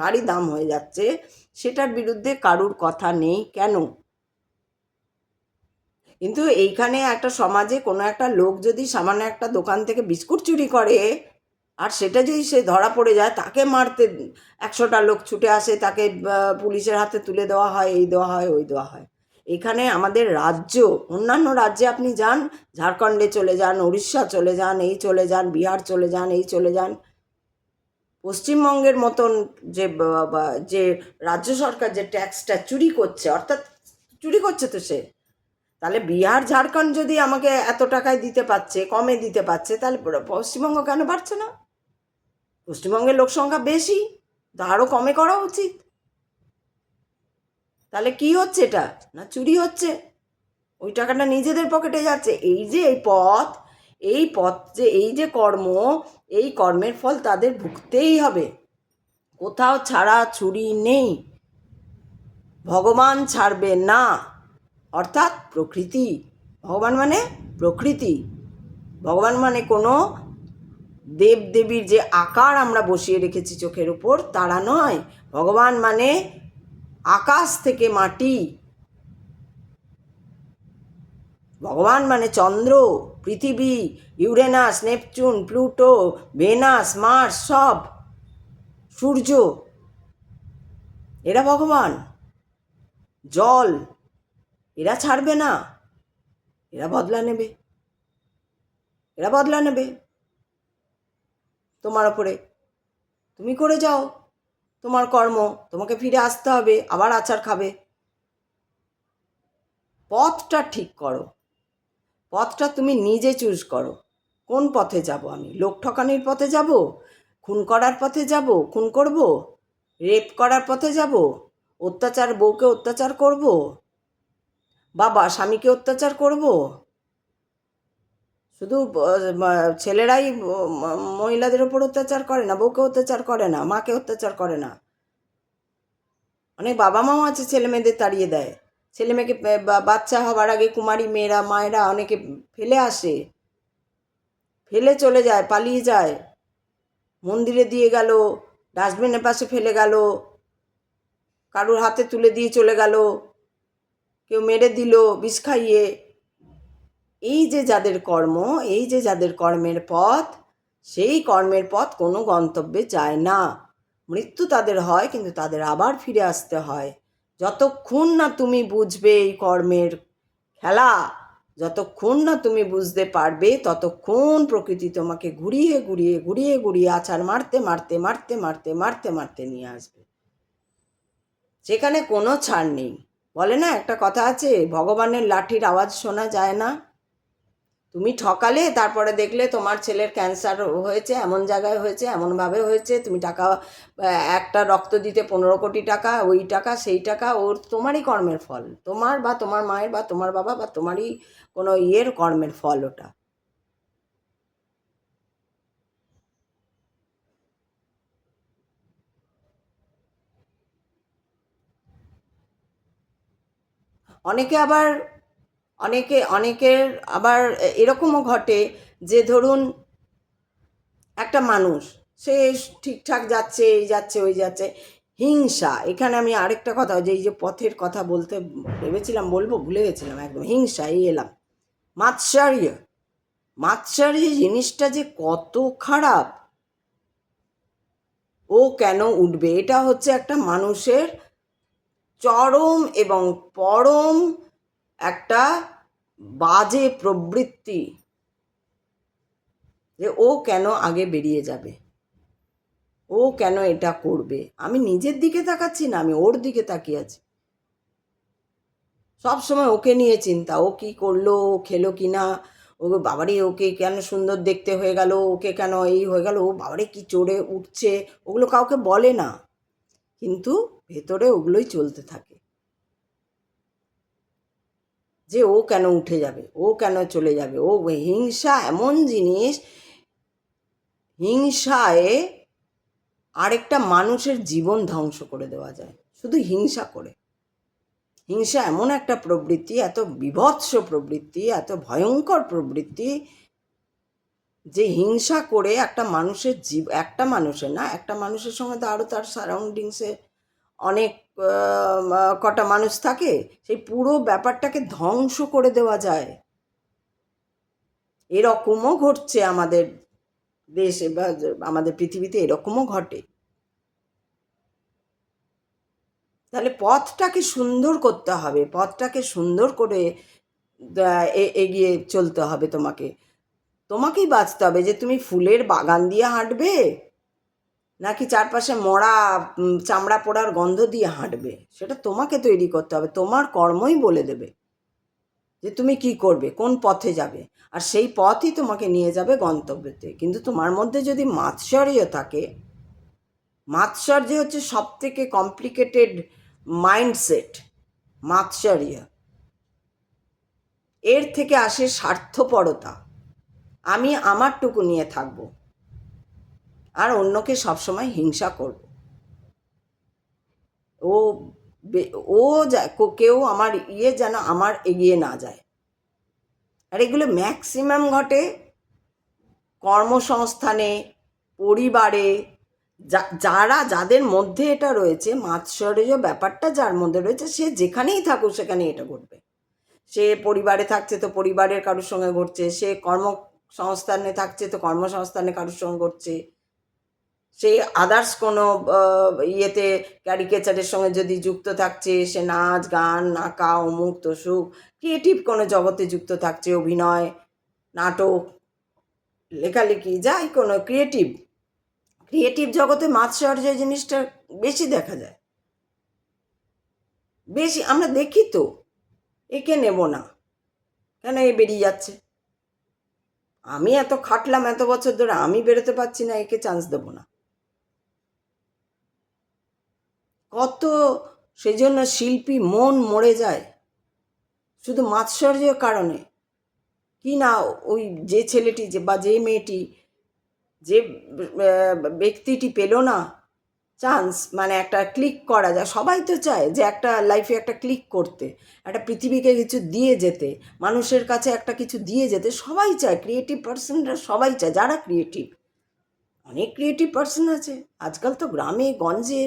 ভারী দাম হয়ে যাচ্ছে, সেটার বিরুদ্ধে কারুর কথা নেই কেন? কিন্তু এইখানে একটা সমাজে কোনো একটা লোক যদি সামান্য একটা দোকান থেকে বিস্কুট চুরি করে, আর সেটা যদি সে ধরা পড়ে যায়, তাকে মারতে 100টা লোক ছুটে আসে, তাকে পুলিশের হাতে তুলে দেওয়া হয়, এই দেওয়া হয়, ওই দেওয়া হয়। এখানে আমাদের রাজ্য, অন্যান্য রাজ্যে আপনি যান, ঝাড়খণ্ডে চলে যান, উড়িষ্যা চলে যান, এই চলে যান, বিহার চলে যান, এই চলে যান, পশ্চিমবঙ্গের মতন যে রাজ্য সরকার যে ট্যাক্সটা চুরি করছে, অর্থাৎ চুরি করছে তো সে, তাহলে বিহার ঝাড়খণ্ড যদি আমাকে এত টাকায় দিতে পারছে, কমে দিতে পারছে, তাহলে পশ্চিমবঙ্গ কেন পারছে না? পশ্চিমবঙ্গের লোক সংখ্যা বেশি, তো আরও কমে করা উচিত। তাহলে কি হচ্ছে, এটা না চুরি হচ্ছে, ওই টাকাটা নিজেদের পকেটে যাচ্ছে। এই যে এই যে কর্ম, এই কর্মের ফল তাদের ভুগতেই হবে, কোথাও ছাড়া ছুরি নেই, ভগবান ছাড়বে না। অর্থাৎ প্রকৃতি, ভগবান মানে প্রকৃতি, ভগবান মানে কোনো দেবদেবীর যে আকার আমরা বসিয়ে রেখেছি চোখের উপর, তারা নয়। ভগবান মানে আকাশ থেকে মাটি, ভগবান মানে কোনো দেবদেবীর যে আকার আমরা বসিয়ে রেখেছি চোখের উপর, তারা নয়। ভগবান মানে আকাশ থেকে মাটি, ভগবান মানে আকাশ থেকে মাটি, ভগবান মানে কোনো দেবদেবীর যে আকার আমরা বসিয়ে রেখেছি চোখের উপর, তারা নয়। ভগবান মানে আকাশ থেকে মাটি, ভগবান মানে চন্দ্র, পৃথিবী, Uranus, Neptune, Pluto, Venus, Mars, সব, সূর্য, এরা ভগবান। জল, এরা ছাড়বে না, এরা বদলা নেবে, এরা বদলা নেবে তোমার ওপরে। তুমি করে যাও তোমার কর্ম, তোমাকে ফিরে আসতে হবে, আবার আচার খাবে। পথটা ঠিক করো, পথটা তুমি নিজে চুজ করো। কোন পথে যাব আমি? লোক ঠকানির পথে যাব? খুন করার পথে যাব? খুন করব? রেপ করার পথে যাব? অত্যাচার, বউকে অত্যাচার করব? বা স্বামীকে অত্যাচার করব? শুধু ছেলেরাই মহিলাদের ওপর অত্যাচার করে না, বউকে অত্যাচার করে না, মাকে অত্যাচার করে না। অনেক বাবা মাও আছে ছেলে মেয়েদের তাড়িয়ে দেয়। ছেলে মেয়েকে বাচ্চা হবার আগে কুমারী মেয়েরা, মায়েরা অনেকে ফেলে আসে, ফেলে চলে যায়, পালিয়ে যায়, মন্দিরে দিয়ে গেল, ডাস্টবিনের পাশে ফেলে গেল, কারুর হাতে তুলে দিয়ে চলে গেল, কেউ মেরে দিল বিষ খাইয়ে। এই যে যাদের কর্ম, এই যে যাদের কর্মের পথ, সেই কর্মের পথ কোনো গন্তব্যে যায় না। মৃত্যু তাদের হয়, কিন্তু তাদের আবার ফিরে আসতে হয়। যতক্ষণ না তুমি বুঝবে এই কর্মের খেলা, যতক্ষণ না তুমি বুঝতে পারবে, ততক্ষণ প্রকৃতি তোমাকে ঘুরিয়ে ঘুরিয়ে ঘুরিয়ে ঘুরিয়ে আছাড় মারতে মারতে মারতে মারতে মারতে মারতে নিয়ে আসবে। সেখানে কোনো ছাড় নেই। বলে না, একটা কথা আছে, ভগবানের লাঠির আওয়াজ শোনা যায় না। তুমি ঠকালে, তারপরে দেখলে তোমার ছেলের ক্যান্সার হয়েছে, এমন জায়গায় হয়েছে, এমনভাবে হয়েছে, তুমি টাকা, একটা রক্ত দিতে 15 কোটি টাকা, ওই টাকা সেই টাকা, ওর তোমারই কর্মের ফল, তোমার বা তোমার মায়ের বা তোমার বাবা বা তোমারই কোনো কর্মের ফল ওটা। অনেকে অনেকের আবার এরকমও ঘটে যে ধরুন একটা মানুষ, সে ঠিকঠাক যাচ্ছে, এই যাচ্ছে ওই যাচ্ছে, হিংসা। এখানে আমি আরেকটা কথা, যে এই যে পথের কথা বলতে ভেবেছিলাম বলবো, ভুলে গেছিলাম একদম। হিংসা, এই এলাম। মাৎসর্য, মাৎসর্য জিনিসটা যে কত খারাপ। ও কেন উঠবে, এটা হচ্ছে একটা মানুষের চরম এবং পরম একটা বাজে প্রবৃত্তি, যে ও কেন আগে বেরিয়ে যাবে, ও কেন এটা করবে। আমি নিজের দিকে তাকাচ্ছি না, আমি ওর দিকে তাকিয়ে আছি। সব সময় ওকে নিয়ে চিন্তা, ও কি করলো, ও খেলো কি না, ও বাবারে ওকে কেন সুন্দর দেখতে হয়ে গেল, ওকে কেন এই হয়ে গেল, ও বাবারে কি চড়ে উঠছে। ওগুলো কাউকে বলে না, কিন্তু ভেতরে ওগুলোই চলতে থাকে, যে ও কেন উঠে যাবে, ও কেন চলে যাবে। ও হিংসা এমন জিনিস, হিংসায় আরেকটা মানুষের জীবন ধ্বংস করে দেওয়া যায় শুধু হিংসা করে। হিংসা এমন একটা প্রবৃত্তি, এত বীভৎস প্রবৃত্তি, এত ভয়ঙ্কর প্রবৃত্তি, যে হিংসা করে একটা মানুষের একটা মানুষের না, একটা মানুষের সঙ্গে তো আরও তার সারাউন্ডিংসে অনেক কটা মানুষ থাকে, সেই পুরো ব্যাপারটাকে ধ্বংস করে দেওয়া যায়। এরকমও ঘটছে আমাদের দেশে বা আমাদের পৃথিবীতে, এরকমও ঘটে। তাহলে পথটাকে সুন্দর করতে হবে, পথটাকে সুন্দর করে এগিয়ে চলতে হবে। তোমাকেই বাঁচতে হবে, যে তুমি ফুলের বাগান দিয়ে হাঁটবে নাকি চারপাশে মরা চামড়া পোড়ার গন্ধ দিয়ে হাঁটবে, সেটা তোমাকে তৈরি করতে হবে। তোমার কর্মই বলে দেবে যে তুমি কি করবে, কোন পথে যাবে, আর সেই পথই তোমাকে নিয়ে যাবে গন্তব্যতে। কিন্তু তোমার মধ্যে যদি মাৎসর্য থাকে, মাৎসর্য হচ্ছে সব থেকে কমপ্লিকেটেড মাইন্ডসেট, মাৎসর্য। এর থেকে আসে স্বার্থপরতা, আমি আমারটুকু নিয়ে থাকবো আর অন্যকে সবসময় হিংসা করব। ও ও কেউ আমার যেন আমার এগিয়ে না যায়। আর এগুলো ম্যাক্সিমাম ঘটে কর্মসংস্থানে, পরিবারে। যাদের মধ্যে এটা রয়েছে, মাৎসর্য ব্যাপারটা যার মধ্যে রয়েছে, সে যেখানেই থাকুক সেখানেই এটা ঘটবে। সে পরিবারে থাকছে তো পরিবারের কারোর সঙ্গে ঘটছে, সে কর্মসংস্থানে থাকছে তো কর্মসংস্থানে কারোর সঙ্গে ঘটছে, সে আদার্স কোনো ইয়েতে ক্যারিকেচারের সঙ্গে যদি যুক্ত থাকছে, সে নাচ গান আঁকা অমুক তসুক ক্রিয়েটিভ কোনো জগতে যুক্ত থাকছে, অভিনয় নাটক লেখালেখি যাই কোনো ক্রিয়েটিভ জগতে মাৎসর্য জিনিসটা বেশি দেখা যায়, বেশি আমরা দেখি তো। একে নেব না কেন, এ বেরিয়ে যাচ্ছে, আমি এত খাটলাম এত বছর ধরে, আমি বেরোতে পারছি না, একে চান্স দেবো না। কত সেই জন্য শিল্পী মন মরে যায় শুধু মাৎসর্যের কারণে। কি না ওই যে ছেলেটি যে বা যে মেয়েটি যে ব্যক্তিটি পেল না চান্স, মানে একটা ক্লিক করা যায়, সবাই তো চায় যে একটা লাইফে একটা ক্লিক করতে, একটা পৃথিবীকে কিছু দিয়ে যেতে, মানুষের কাছে একটা কিছু দিয়ে যেতে সবাই চায়, ক্রিয়েটিভ পার্সনরা সবাই চায়, যারা ক্রিয়েটিভ। অনেক ক্রিয়েটিভ পার্সন আছে আজকাল তো, গ্রামে গঞ্জে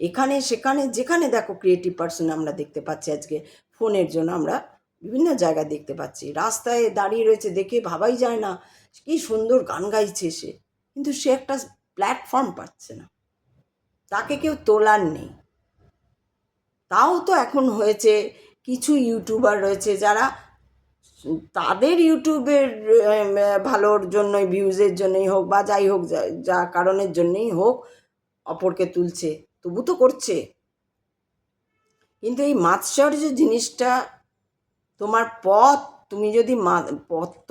এখানে সেখানে যেখানে দেখো ক্রিয়েটিভ পার্সন আমরা দেখতে পাচ্ছি। আজকে ফোনের জন্য আমরা বিভিন্ন জায়গায় দেখতে পাচ্ছি, রাস্তায় দাঁড়িয়ে রয়েছে, দেখে ভাবাই যায় না কি সুন্দর গান গাইছে সে, কিন্তু সে একটা প্ল্যাটফর্ম পাচ্ছে না, তাকে কেউ তোলার নেই। তাও তো এখন হয়েছে কিছু ইউটিউবার রয়েছে যারা তাদের ইউটিউবের ভালোর জন্যই, ভিউজের জন্যই হোক বা যাই হোক, যা কারণের জন্যই হোক অপরকে তুলছে, তবু তো করছে। কিন্তু এই মাৎসর্য জিনিসটা, তোমার পথ, তুমি যদি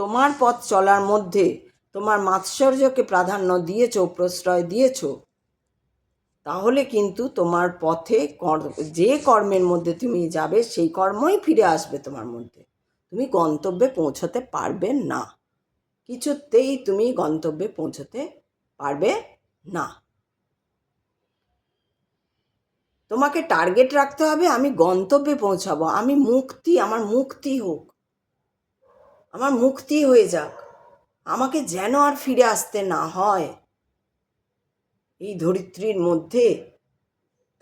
তোমার পথ চলার মধ্যে তোমার মাৎসর্যকে প্রাধান্য দিয়েছো, প্রশ্রয় দিয়েছো, তাহলে কিন্তু তোমার পথে যে কর্মের মধ্যে তুমি যাবে সেই কর্মই ফিরে আসবে তোমার মধ্যে, তুমি গন্তব্যে পৌঁছতে পারবে না, কিছুতেই তুমি গন্তব্যে পৌঁছতে পারবে না। তোমাকে টার্গেট রাখতে হবে, আমি গন্তব্যে পৌঁছাবো, আমি মুক্তি, আমার মুক্তি হোক, আমার মুক্তি হয়ে যাক, আমাকে যেন আর ফিরে আসতে না হয় এই ধরিত্রীর মধ্যে।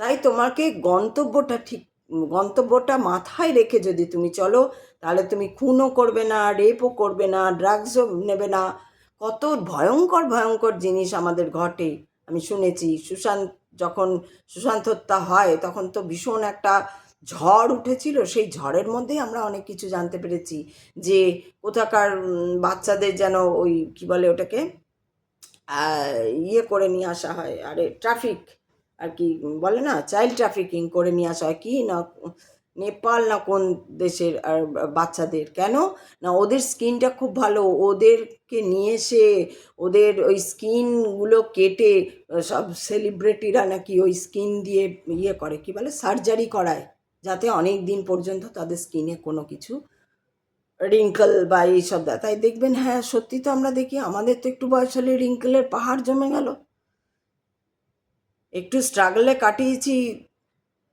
তাই তোমাকে গন্তব্যটা মাথায় রেখে যদি তুমি চলো, তাহলে তুমি খুনও করবে না, রেপও করবে না, ড্রাগসও নেবে না। কত ভয়ঙ্কর ভয়ঙ্কর জিনিস আমাদের ঘটে, আমি শুনেছি। যখন সুশান্ত হত্যা হয় তখন তো ভীষণ একটা ঝড় উঠেছিল, সেই ঝড়ের মধ্যেই আমরা অনেক কিছু জানতে পেরেছি, যে কোথাকার বাচ্চাদের যেন ওই কী বলে ওটাকে ইয়ে করে নিয়ে আসা হয়, আরে ট্রাফিক আর কি বলে না, চাইল্ড ট্রাফিকিং করে নিয়ে আসা হয়, কি না নেপাল না কোন দেশের, আর বাচ্চাদের কেন না, ওদের স্কিনটা খুব ভালো, ওদেরকে নিয়ে এসে ওদের ওই স্কিনগুলো কেটে সব সেলিব্রিটিরা নাকি ওই স্কিন দিয়ে ইয়ে করে, কি বলে সার্জারি করায়, যাতে অনেক দিন পর্যন্ত তাদের স্কিনে কোনো কিছু রিঙ্কল বা এইসব তাই দেখবেন। হ্যাঁ সত্যি তো, আমরা দেখি আমাদের তো একটু বয়স হলে রিঙ্কলের পাহাড় জমে গেল, একটু স্ট্রাগলে কাটিয়েছি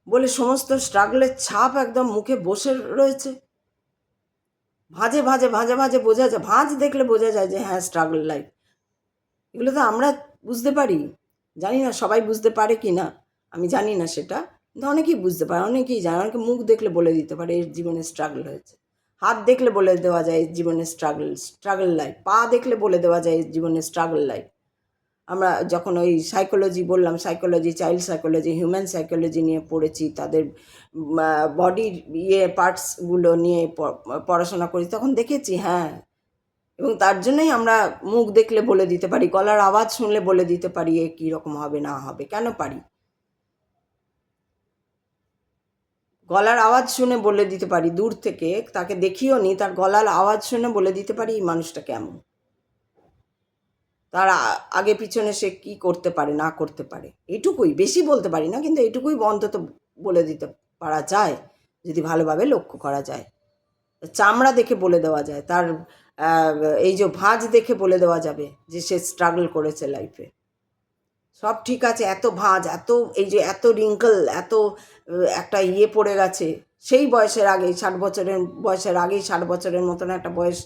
বলে সমস্ত স্ট্রাগলের ছাপ একদম মুখে বসে রয়েছে, ভাঁজে ভাঁজে ভাঁজে ভাঁজে বোঝা যায়, ভাঁজ দেখলে বোঝা যায় যে হ্যাঁ স্ট্রাগল লাইফ। এগুলো তো আমরা বুঝতে পারি, জানি না সবাই বুঝতে পারে কি না, আমি জানি না সেটা, কিন্তু অনেকেই বুঝতে পারে, অনেকেই জানে, অনেকে মুখ দেখলে বলে দিতে পারে এর জীবনে স্ট্রাগল হয়েছে, হাত দেখলে বলে দেওয়া যায় জীবনে স্ট্রাগল লাইফ, পা দেখলে বলে দেওয়া যায় জীবনে স্ট্রাগল লাইফ। আমরা যখন ওই সাইকোলজি বললাম, psychology, child psychology, human psychology নিয়ে পড়েছি, তাদের বডির পার্টসগুলো নিয়ে পড়াশোনা করি, তখন দেখেছি হ্যাঁ, এবং তার জন্যই আমরা মুখ দেখলে বলে দিতে পারি, গলার আওয়াজ শুনলে বলে দিতে পারি এ কীরকম হবে না হবে, কেন পারি, গলার আওয়াজ শুনে বলে দিতে পারি, দূর থেকে তাকে দেখিও নি, তার গলার আওয়াজ শুনে বলে দিতে পারি এই মানুষটা কেমন, তার আগে পিছনে সে কি করতে পারে না করতে পারে, এটুকুই, বেশি বলতে পারি না, কিন্তু এটুকুই অন্তত বলে দিতে পারা যায় যদি ভালোভাবে লক্ষ্য করা যায়। চামড়া দেখে বলে দেওয়া যায়, তার এই যে ভাঁজ দেখে বলে দেওয়া যাবে যে সে স্ট্রাগল করেছে লাইফে, সব ঠিক আছে, এত ভাঁজ, এত এই যে এত রিঙ্কল, এত একটা ইয়ে পড়ে গেছে সেই বয়সের আগেই, 60 বছরের বয়সের আগেই 60 বছরের মতন একটা বয়স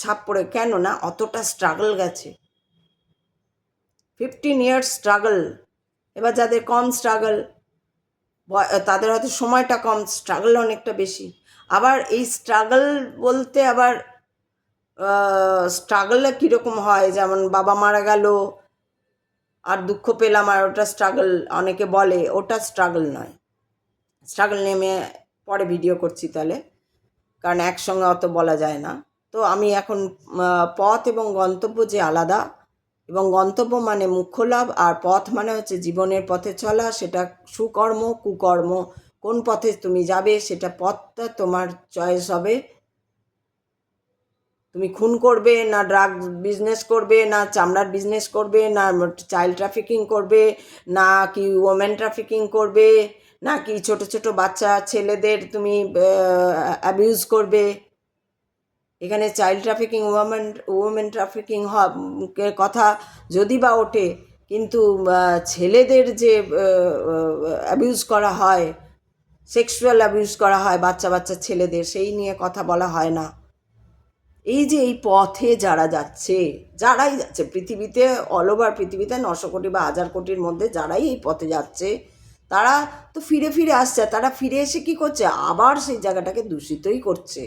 ছাপ পড়ে, কেন না অতটা স্ট্রাগল গেছে, 15 ইয়ার্স স্ট্রাগল। এবার যাদের কম স্ট্রাগল, তাদের হয়তো সময়টা কম, স্ট্রাগল অনেকটা বেশি। আবার এই স্ট্রাগল বলতে আবার স্ট্রাগলটা কীরকম হয়, যেমন বাবা মারা গেল আর দুঃখ পেলাম আর ওটা স্ট্রাগল অনেকে বলে, ওটা স্ট্রাগল নয়। স্ট্রাগল নেমে পরে ভিডিও করছি তাহলে, কারণ একসঙ্গে অত বলা যায় না। তো আমি এখন পথ এবং গন্তব্য যে আলাদা, এবং গন্তব্য মানে মুখ্য লাভ, আর পথ মানে হচ্ছে জীবনের পথে চলা, সেটা সুকর্ম কুকর্ম কোন পথে তুমি যাবে সেটা পথটা তোমার চয়েস হবে। তুমি খুন করবে না ড্রাগ বিজনেস করবে না চামড়ার বিজনেস করবে না চাইল্ড ট্রাফিকিং করবে না কি ওমেন ট্রাফিকিং করবে না কি ছোট ছোট বাচ্চা ছেলেদের তুমি অ্যাবিউজ করবে। এখানে চাইল্ড ট্রাফিকিং ওমেন ট্রাফিকিং কথা যদি বা ওঠে, কিন্তু ছেলেদের যে অ্যাবিউজ করা হয়, সেক্সুয়াল অ্যাবিউজ করা হয় বাচ্চা বাচ্চা ছেলেদের, সেই নিয়ে কথা বলা হয় না। এই যে এই পথে যারা যাচ্ছে, যারাই যাচ্ছে পৃথিবীতে, অল ওভার পৃথিবীতে 900 কোটি বা 1000 কোটির মধ্যে যারাই এই পথে যাচ্ছে, তারা তো ফিরে ফিরে আসছে। তারা ফিরে এসে কি করছে, আবার সেই জায়গাটাকে দূষিতই করছে।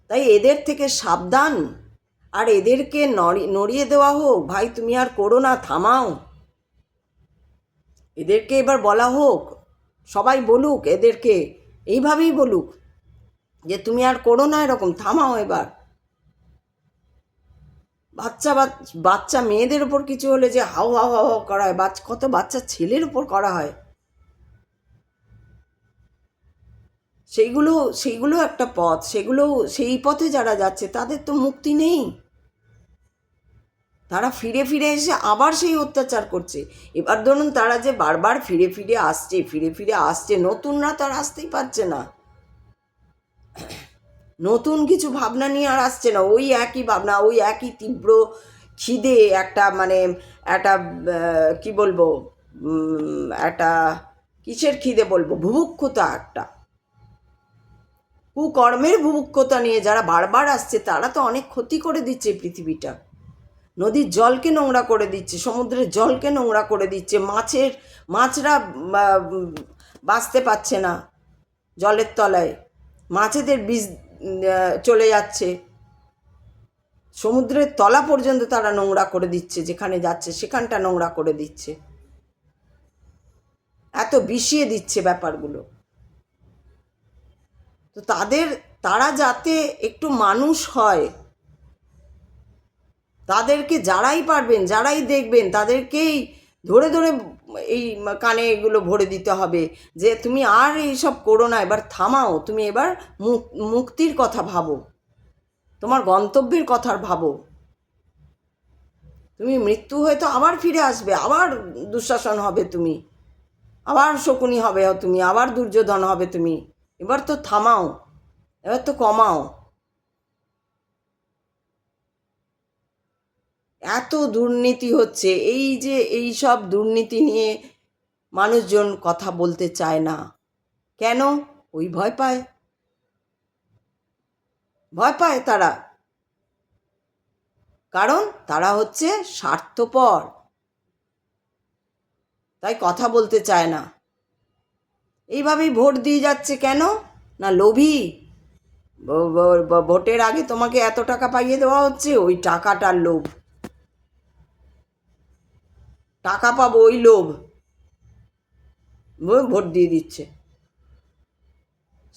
তাই এদের থেকে সাবধান, আর এদেরকে নড়িয়ে দেওয়া হোক, ভাই তুমি আর করো না, থামাও। এদেরকে এবার বলা হোক, সবাই বলুক এদেরকে, এইভাবেই বলুক যে তুমি আর করো না এরকম, থামাও এবার। বাচ্চা মেয়েদের ওপর কিছু হলে যে হাও হাও হাও করা হয়, কত বাচ্চা ছেলের ওপর করা হয়, সেইগুলো একটা পথ। সেই পথে যারা যাচ্ছে তাদের তো মুক্তি নেই। তারা ফিরে ফিরে এসে আবার সেই অত্যাচার করছে। এবার ধরুন তারা যে বারবার ফিরে ফিরে আসছে, নতুনরা তার আসতেই পারছে না, নতুন কিছু ভাবনা নিয়ে আর আসছে না। ওই একই ভাবনা, ওই একই তীব্র খিদে, একটা মানে একটা কি বলবো, একটা কিসের খিদে বলবো, বুভুক্ষতা, একটা কুকর্মের বুভুক্ষতা নিয়ে যারা বারবার আসছে, তারা তো অনেক ক্ষতি করে দিচ্ছে পৃথিবীটা। নদীর জলকে নোংরা করে দিচ্ছে, সমুদ্রের জলকে নোংরা করে দিচ্ছে, মাছরা বাঁচতে পারছে না জলের তলায়, মাছেদের বীজ চলে যাচ্ছে, সমুদ্রের তলা পর্যন্ত তারা নোংরা করে দিচ্ছে, যেখানে যাচ্ছে সেখানটা নোংরা করে দিচ্ছে, এত বিষিয়ে দিচ্ছে ব্যাপারগুলো। তো তারা যাতে একটু মানুষ হয়, তাদেরকে যারাই পারবেন, যারাই দেখবেন, তাদেরকেই ধরে ধরে এই কানে এগুলো ভরে দিতে হবে যে তুমি আর এইসব করো না, এবার থামাও, তুমি এবার মুক্তির কথা ভাবো, তোমার গন্তব্যের কথা ভাবো। তুমি মৃত্যু হয়তো আবার ফিরে আসবে, আবার দুঃশাসন হবে তুমি, আবার শকুনি হবে তুমি, আবার দুর্যোধন হবে তুমি। এবার তো থামাও, এবার তো কমাও। এত দুর্নীতি হচ্ছে, এই যে এই সব দুর্নীতি নিয়ে মানুষজন কথা বলতে চায় না কেন? ওই ভয় পায় তারা, কারণ তারা হচ্ছে স্বার্থপর, তাই কথা বলতে চায় না। এইভাবেই ভোট দিয়ে যাচ্ছে কেন না, লোভী। ভোটের আগে তোমাকে এত টাকা পাইয়ে দেওয়া হচ্ছে, ওই টাকাটার লোভ, টাকা পাবো ওই লোভ, ভোট দিয়ে দিচ্ছে,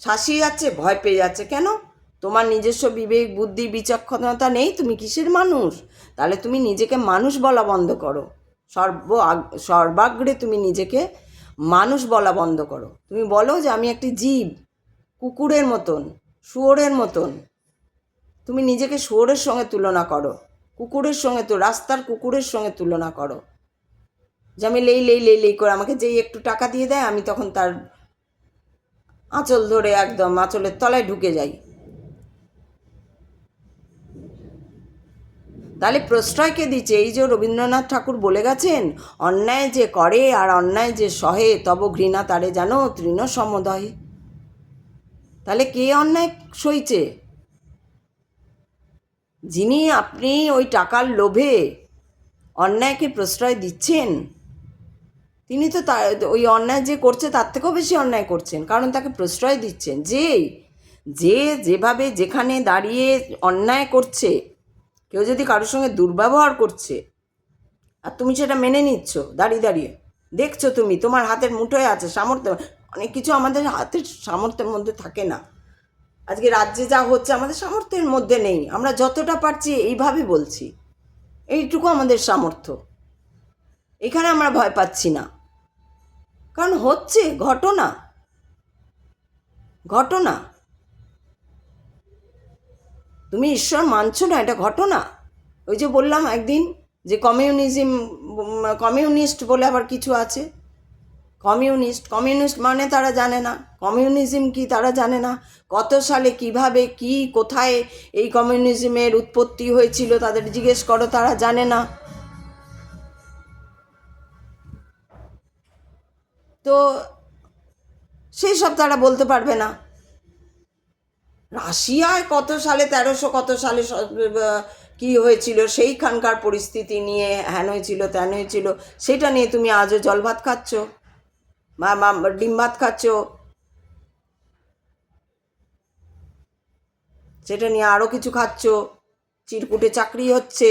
শাসিয়ে যাচ্ছে, ভয় পেয়ে যাচ্ছে। কেন? তোমার নিজস্ব বিবেক বুদ্ধি বিচক্ষণতা নেই, তুমি কিসের মানুষ? তাহলে তুমি নিজেকে মানুষ বলা বন্ধ করো, সর্বাগ্রে তুমি নিজেকে মানুষ বলা বন্ধ করো। তুমি বলো যে আমি একটি জীব, কুকুরের মতন, শুয়োরের মতন। তুমি নিজেকে শুয়োরের সঙ্গে তুলনা করো, কুকুরের সঙ্গে, তো রাস্তার কুকুরের সঙ্গে তুলনা করো, যে আমি লেই করে আমাকে যেই একটু টাকা দিয়ে দেয়, আমি তখন তার আঁচল ধরে একদম আঁচলের তলায় ঢুকে যাই। তাহলে প্রশ্রয় কে দিচ্ছে? এই যে রবীন্দ্রনাথ ঠাকুর বলে গেছেন, অন্যায় যে করে আর অন্যায় যে সহে, তব ঘৃণা তারে জানো তৃণ সমদয়ে। তাহলে কে অন্যায় সইছে? যিনি আপনি ওই টাকার লোভে অন্যায়কে প্রশ্রয় দিচ্ছেন, তিনি তো ওই অন্যায় যে করছে তার থেকেও বেশি অন্যায় করছেন, কারণ তাকে প্রশ্রয় দিচ্ছেন। যে যেভাবে যেখানে দাঁড়িয়ে অন্যায় করছে, কেউ যদি কারোর সঙ্গে দুর্ব্যবহার করছে আর তুমি সেটা মেনে নিচ্ছ দাঁড়িয়ে দাঁড়িয়ে, দেখছো তুমি, তোমার হাতের মুঠোয় আছে সামর্থ্য। অনেক কিছু আমাদের হাতের সামর্থ্যের মধ্যে থাকে না। আজকে রাজ্যে যা হচ্ছে আমাদের সামর্থ্যের মধ্যে নেই, আমরা যতটা পারছি এইভাবে বলছি, এইটুকু আমাদের সামর্থ্য। এখানে আমরা ভয় পাচ্ছি না, কারণ হচ্ছে ঘটনা ঘটনা। তুমি ঈশ্বর মানছো না, এটা ঘটনা। ওই যে বললাম একদিন যে কমিউনিস্ট বলে আবার কিছু আছে। কমিউনিস্ট মানে তারা জানে না, কমিউনিজম কি তারা জানে না, কত সালে কিভাবে কি কোথায় এই কমিউনিজমের উৎপত্তি হয়েছিল তাদের জিজ্ঞেস করো, তারা জানে না। তো সেই সব তারা বলতে পারবে না। রাশিয়ায় কত সালে 1300 কত সালে কি হয়েছিল সেইখানকার পরিস্থিতি নিয়ে হ্যান হয়েছিল ত্যান হয়েছিল, সেটা নিয়ে তুমি আজও জল ভাত খাচ্ছ বা ডিম ভাত খাচ্ছ, সেটা নিয়ে আরও কিছু খাচ্ছ, চিরকুটে চাকরি হচ্ছে।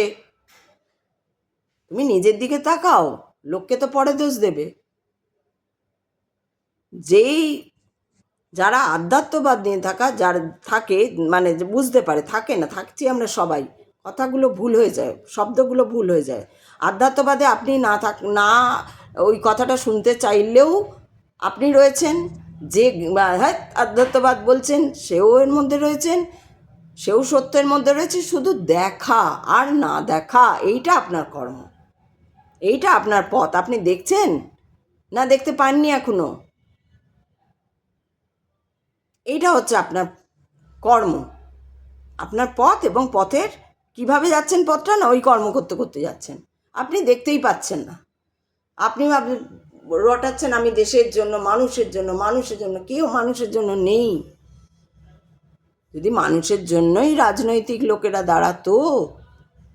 তুমি নিজের দিকে তাকাও, লোককে তো পরে দোষ দেবে। যেই যারা আধ্যাত্মবাদ নিয়ে যারা থাকে, মানে বুঝতে পারে, থাকে না, থাকছি আমরা সবাই, কথাগুলো ভুল হয়ে যায়, শব্দগুলো ভুল হয়ে যায়। আধ্যাত্মবাদে আপনি না ওই কথাটা শুনতে চাইলেও আপনি রয়েছেন, যে হ্যাঁ আধ্যাত্মবাদ বলছেন সেও এর মধ্যে রয়েছেন, সেও সত্যের মধ্যে রয়েছে। শুধু দেখা আর না দেখা, এইটা আপনার কর্ম, এইটা আপনার পথ। আপনি দেখছেন না দেখতে পাননি এখনো, এইটা হচ্ছে আপনার কর্ম, আপনার পথ। এবং পথের কিভাবে যাচ্ছেন, পথটা না ওই কর্ম করতে করতে যাচ্ছেন, আপনি দেখতেই পাচ্ছেন না। আপনি রটাচ্ছেন আমি দেশের জন্য, মানুষের জন্য, মানুষের জন্য। কেউ মানুষের জন্য নেই। যদি মানুষের জন্যই রাজনৈতিক লোকেরা দাঁড়াতো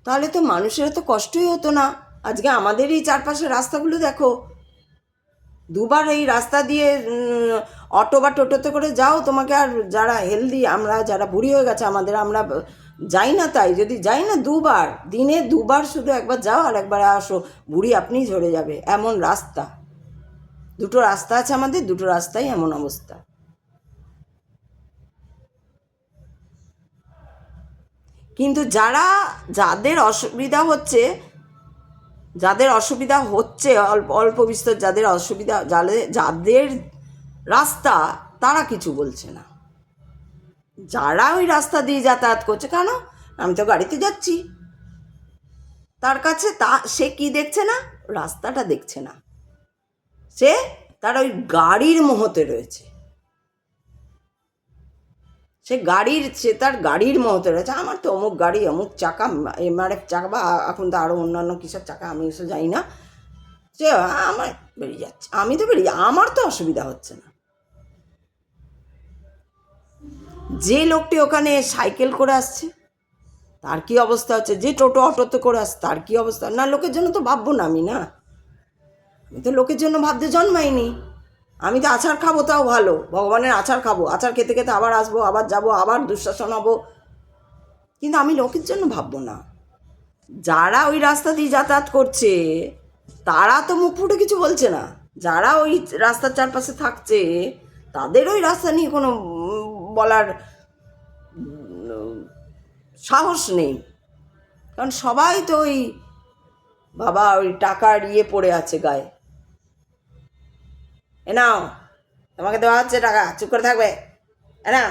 তাহলে তো মানুষের এত কষ্টই হতো না। আজকে আমাদের এই চারপাশের রাস্তাগুলো দেখো, দুবার এই রাস্তা দিয়ে অটো বা টোটোতে করে যাও, তোমাকে আর যারা হেলদি, আমরা যারা বুড়ি হয়ে গেছে আমরা যাই না, তাই যদি যাই না দুবার, দিনে দুবার, শুধু একবার যাও আর একবার আসো, বুড়ি আপনিই ঝরে যাবে, এমন রাস্তা। দুটো রাস্তা আছে আমাদের, দুটো রাস্তাই এমন অবস্থা। কিন্তু যাদের অসুবিধা হচ্ছে অল্প অল্প বিস্তর, যাদের রাস্তা, তারা কিছু বলছে না। যারা ওই রাস্তা দিয়ে যাতায়াত করছে, কেন আমি তো গাড়িতে যাচ্ছি, তার কাছে সে কি দেখছে না, রাস্তাটা দেখছে না, তার ওই গাড়ির মোহতে রয়েছে, সে তার গাড়ির মতো রয়েছে। আমার তো অমুক গাড়ি, অমুক চাকা, MRF চাকা, বা এখন তো আরও অন্যান্য কিসব চাকা, আমি এসে যাই না, সে আমার বেরিয়ে যাচ্ছে, আমি তো আমার তো অসুবিধা হচ্ছে না। যে লোকটি ওখানে সাইকেল করে আসছে তার কি অবস্থা হচ্ছে, যে টোটো অটোতে করে আসছে তার কি অবস্থা। না, লোকের জন্য তো ভাববো না আমি, না, আমি তো লোকের জন্য ভাবতে জন্মাইনি। আমি তো আচার খাবো, তাও ভালো, ভগবানের আচার খাবো, আচার খেতে খেতে আবার আসবো, আবার যাবো, আবার দুঃশাসন হবো, কিন্তু আমি লোকের জন্য ভাববো না। যারা ওই রাস্তা দিয়ে যাতায়াত করছে তারা তো মুখ ফুটে কিছু বলছে না, যারা ওই রাস্তার চারপাশে থাকছে তাদের ওই রাস্তা নিয়ে কোনো বলার সাহস নেই, কারণ সবাই তো ওই বাবা ওই টাকার পড়ে আছে গায়ে। এ নাও, তোমাকে দেওয়া হচ্ছে টাকা, চুপ করে থাকবে, এ না,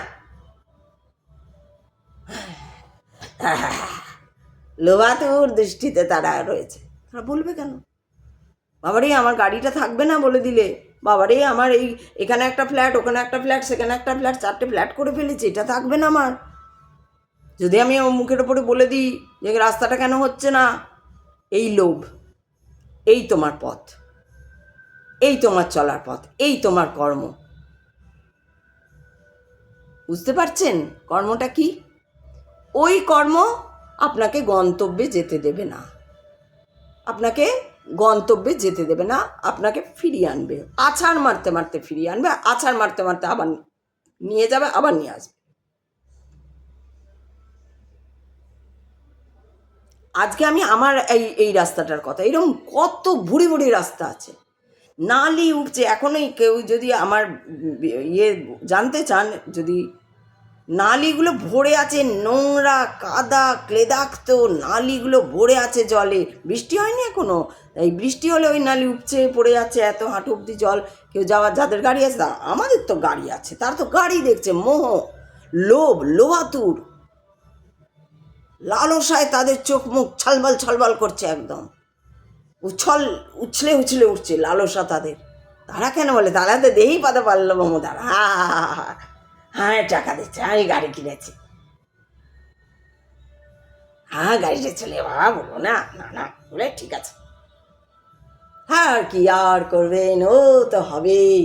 লোভাতুর দৃষ্টিতে তারা রয়েছে। তারা বলবে কেন, বাবারে আমার গাড়িটা থাকবে না বলে দিলে, বাবারে আমার এখানে একটা ফ্ল্যাট, ওখানে একটা ফ্ল্যাট, সেখানে একটা ফ্ল্যাট, 4টে ফ্ল্যাট করে ফেলেছি, এটা থাকবে না আমার। যদি আমি মুখের ওপরে বলে দিই যে রাস্তাটা কেন হচ্ছে না, এই লোভ, এই তোমার পথ, এই তোমার চলার পথ, এই তোমার কর্ম। বুঝতে পারছেন কর্মটা কি? ওই কর্ম আপনাকে গন্তব্যে যেতে দেবে না, আপনাকে গন্তব্যে যেতে দেবে না, আপনাকে ফিরিয়ে আনবে, আছাড় মারতে মারতে ফিরিয়ে আনবে, আছাড় মারতে মারতে আবার নিয়ে যাবে, আবার নিয়ে আসবে। আজকে আমি আমার এই এই রাস্তাটার কথা, এরকম কত ভুড়ি ভুড়ি রাস্তা আছে, নালি উঠছে। এখনই কেউ যদি আমার ইয়ে জানতে চান, যদি নালিগুলো ভরে আছে নোংরা কাদা ক্লেদাক্ত, নালিগুলো ভরে আছে জলে। বৃষ্টি হয়নি এখনো, তাই বৃষ্টি হলে ওই নালি উপচে পড়ে যাচ্ছে, এত হাঁটু অব্দি জল। কেউ যাওয়ার, যাদের গাড়ি আছে, আমাদের তো গাড়ি আছে, তার তো গাড়ি দেখছে, মোহ লোভ লোভাতুর লালসায় তাদের চোখ মুখ ছলবল ছলবল করছে, একদম উছলে উছলে উঠছে লালসা তাদের। তারা কেন বলে, তারা তো দেহেই পাতা পারল মমতার, হ্যাঁ হ্যাঁ টাকা দিচ্ছে, আমি গাড়ি কিনেছি, হ্যাঁ গাড়িটা চলে বাবা, বলবো না না না বলে ঠিক আছে, হ্যাঁ আর কি আর করবেন, ও তো হবেই।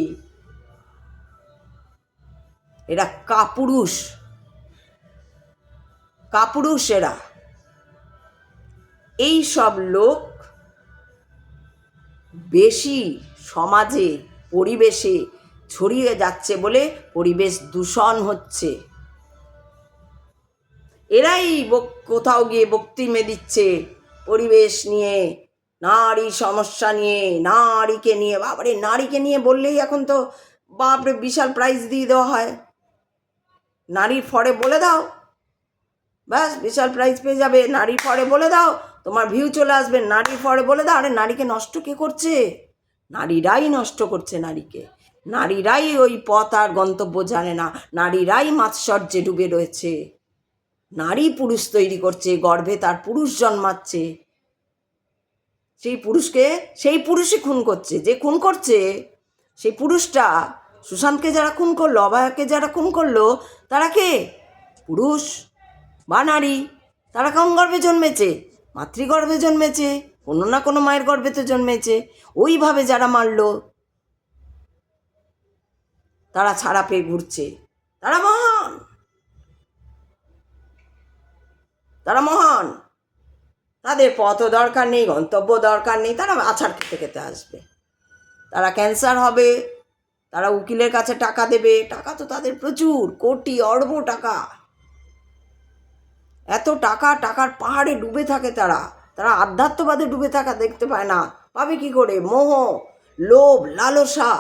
এরা কাপুরুষ, কাপুরুষ এরা। এই সব লোক বেশি সমাজে পরিবেশে ছড়িয়ে যাচ্ছে বলে পরিবেশ দূষণ হচ্ছে। এরাই কোথাও গিয়ে বক্তৃতা দিচ্ছে পরিবেশ নিয়ে, নারী সমস্যা নিয়ে, নারীকে নিয়ে। বাবারে, নারীকে নিয়ে বললেই এখন তো বাপরে বিশাল প্রাইজ দিয়ে দেওয়া হয়। নারীর ফরে বলে দাও, ব্যাস বিশাল প্রাইজ পেয়ে যাবে। নারীর ফরে বলে দাও, তোমার ভিউ চলে আসবে। নারীর ফরে বলে দাও। আরে নারীকে নষ্ট কে করছে? নারীরাই নষ্ট করছে নারীকে। নারীরাই ওই পথ আর গন্তব্য জানে না, নারীরাই মাৎসর্যে ডুবে রয়েছে। নারী পুরুষ তৈরি করছে, গর্ভে তার পুরুষ জন্মাচ্ছে, সেই পুরুষকে সেই পুরুষই খুন করছে। যে খুন করছে সেই পুরুষটা, সুশান্তকে যারা খুন করলো, অভয়াকে যারা খুন করলো, তারা কে? পুরুষ বা নারী। তারা কোন গর্ভে জন্মেছে? মাতৃগর্ভে জন্মেছে, কোনো না কোনো মায়ের গর্ভে তো জন্মেছে। ওইভাবে যারা মারলো, তারা ছাড়া পেয়ে ঘুরছে, তারা মহান, তারা মহান। তাদের পথও দরকার নেই, গন্তব্য দরকার নেই, তারা আছাড় খেতে খেতে আসবে। তারা ক্যান্সার হবে, তারা উকিলের কাছে টাকা দেবে। টাকা তো তাদের প্রচুর, কোটি অর্ব টাকা। এত টাকা, টাকার পাহাড়ে ডুবে থাকে তারা। তারা আধ্যাত্মবাদে ডুবে থাকা দেখতে পায় না, পাবে কি করে? মোহ, লোভ, লালসা।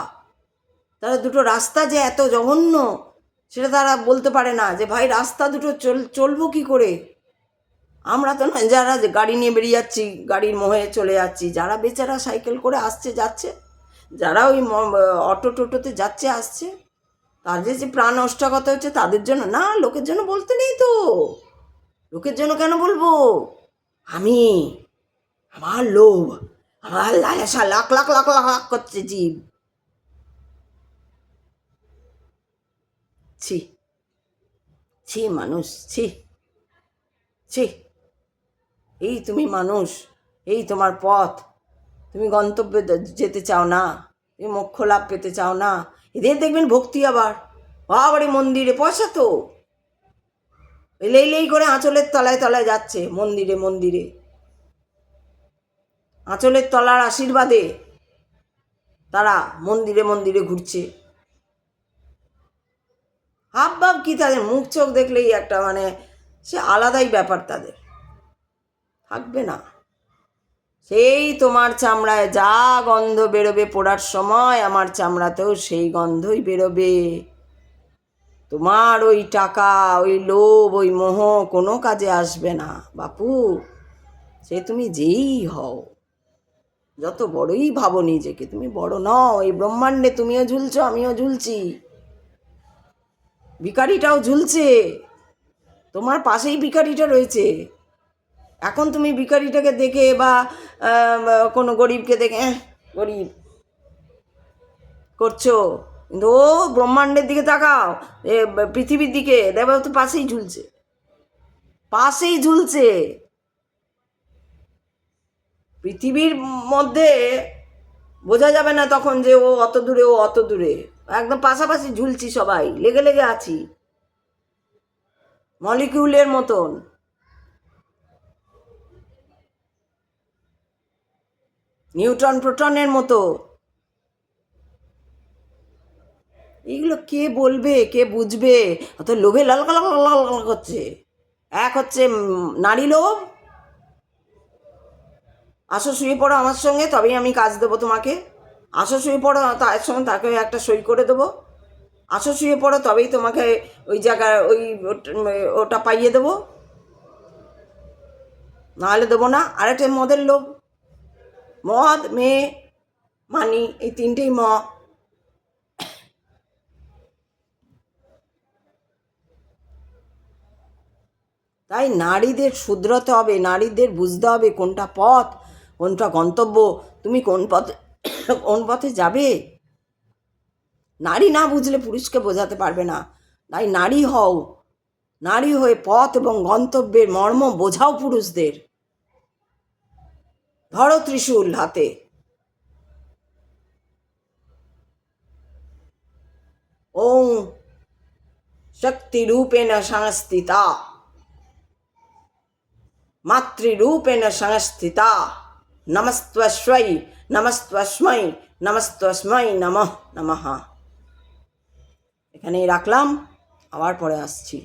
তারা দুটো রাস্তা যে এত জঘন্য, সেটা তারা বলতে পারে না, যে ভাই রাস্তা দুটো চলবো কি করে। আমরা তো নয় যারা গাড়ি নিয়ে বেরিয়ে যাচ্ছি, গাড়ির মোহে চলে যাচ্ছি, যারা বেচারা সাইকেল করে আসছে যাচ্ছে, যারা ওই অটো টোটোতে যাচ্ছে আসছে, তাদের যে প্রাণ নষ্টাগত হচ্ছে তাদের জন্য না, লোকের জন্য বলতে নেই তো। লোকের জন্য কেন বলবো? আমি, আমার লোভ, আমার লালসা লাখ লাখ লাখ লাখ লাখ করছে জীব। ছি ছি মানুষ, ছি ছি। এই তুমি মানুষ, এই তোমার পথ, তুমি গন্তব্যে যেতে চাও না, তুমি মোক্ষ লাভ পেতে চাও না। এদের দেখবেন ভক্তি আবার, বাবারে মন্দিরে পয়সা তো লেই করে আঁচলের তলায় তলায় যাচ্ছে, মন্দিরে মন্দিরে, আঁচলের তলার আশীর্বাদে তারা মন্দিরে মন্দিরে ঘুরছে। হাব ভাব কি তাদের, মুখ চোখ দেখলেই একটা মানে সে আলাদাই ব্যাপার তাদের, থাকবে না। সেই তোমার চামড়ায় যা গন্ধ বেরোবে পোড়ার সময়, আমার চামড়াতেও সেই গন্ধই বেরোবে। তোমার ওই টাকা, ওই লোভ, ওই মোহ কোনো কাজে আসবে না বাপু। সে তুমি যেই হও, যত বড়ই ভাবো নিজেকে, তুমি বড় নও। এই ব্রহ্মাণ্ডে তুমিও ঝুলছো, আমিও ঝুলছি, ভিখারিটাও ঝুলছে, তোমার পাশেই ভিখারিটা রয়েছে। এখন তুমি ভিখারিটাকে দেখে বা কোনো গরিবকে দেখে গরিব করছো, কিন্তু ও ব্রহ্মাণ্ডের দিকে তাকাও, পৃথিবীর দিকে দেখো তো পাশেই ঝুলছে, পাশেই ঝুলছে। পৃথিবীর মধ্যে বোঝা যাবে না তখন যে ও অত দূরে, ও অত দূরে, একদম পাশাপাশি ঝুলছি, সবাই লেগে লেগে আছি, মলিকিউলের মতন। নিউট্রন প্রোটনের মতো। এইগুলো কে বলবে, কে বুঝবে? অত লোভে লাল লাল লাল লাল করছে। এক হচ্ছে নারী লোভ, আসো শুয়ে পড়ো আমার সঙ্গে, তবেই আমি কাজ দেবো তোমাকে। আসো শুয়ে পড়ো, তার সঙ্গে তাকে একটা সই করে দেবো। আসো শুয়ে পড়ো, তবেই তোমাকে ওই জায়গায় ওটা পাইয়ে দেবো, নাহলে দেবো না। আরেকটা মদের লোভ, মদ, মেয়ে, মানি, এই তিনটেই তাই নারীদের শুধরাতে হবে, নারীদের বুঝতে হবে কোনটা পথ, কোনটা গন্তব্য, তুমি কোন পথে যাবে। নারী না বুঝলে পুরুষকে বোঝাতে পারবে না। তাই নারী হও, নারী হয়ে পথ এবং গন্তব্যের মর্ম বোঝাও পুরুষদের। ধরো ত্রিশূল হাতে। ওং শক্তিরূপেণ সংস্থিতা, মাতৃরূপেণ সংস্থিতা, নমস্ত্বস্मै, নমস্ত্বস্मै, নমস্ত্বস্मै নমঃ নমঃ। এখানেই রাখলাম, আবার পরে আসছি।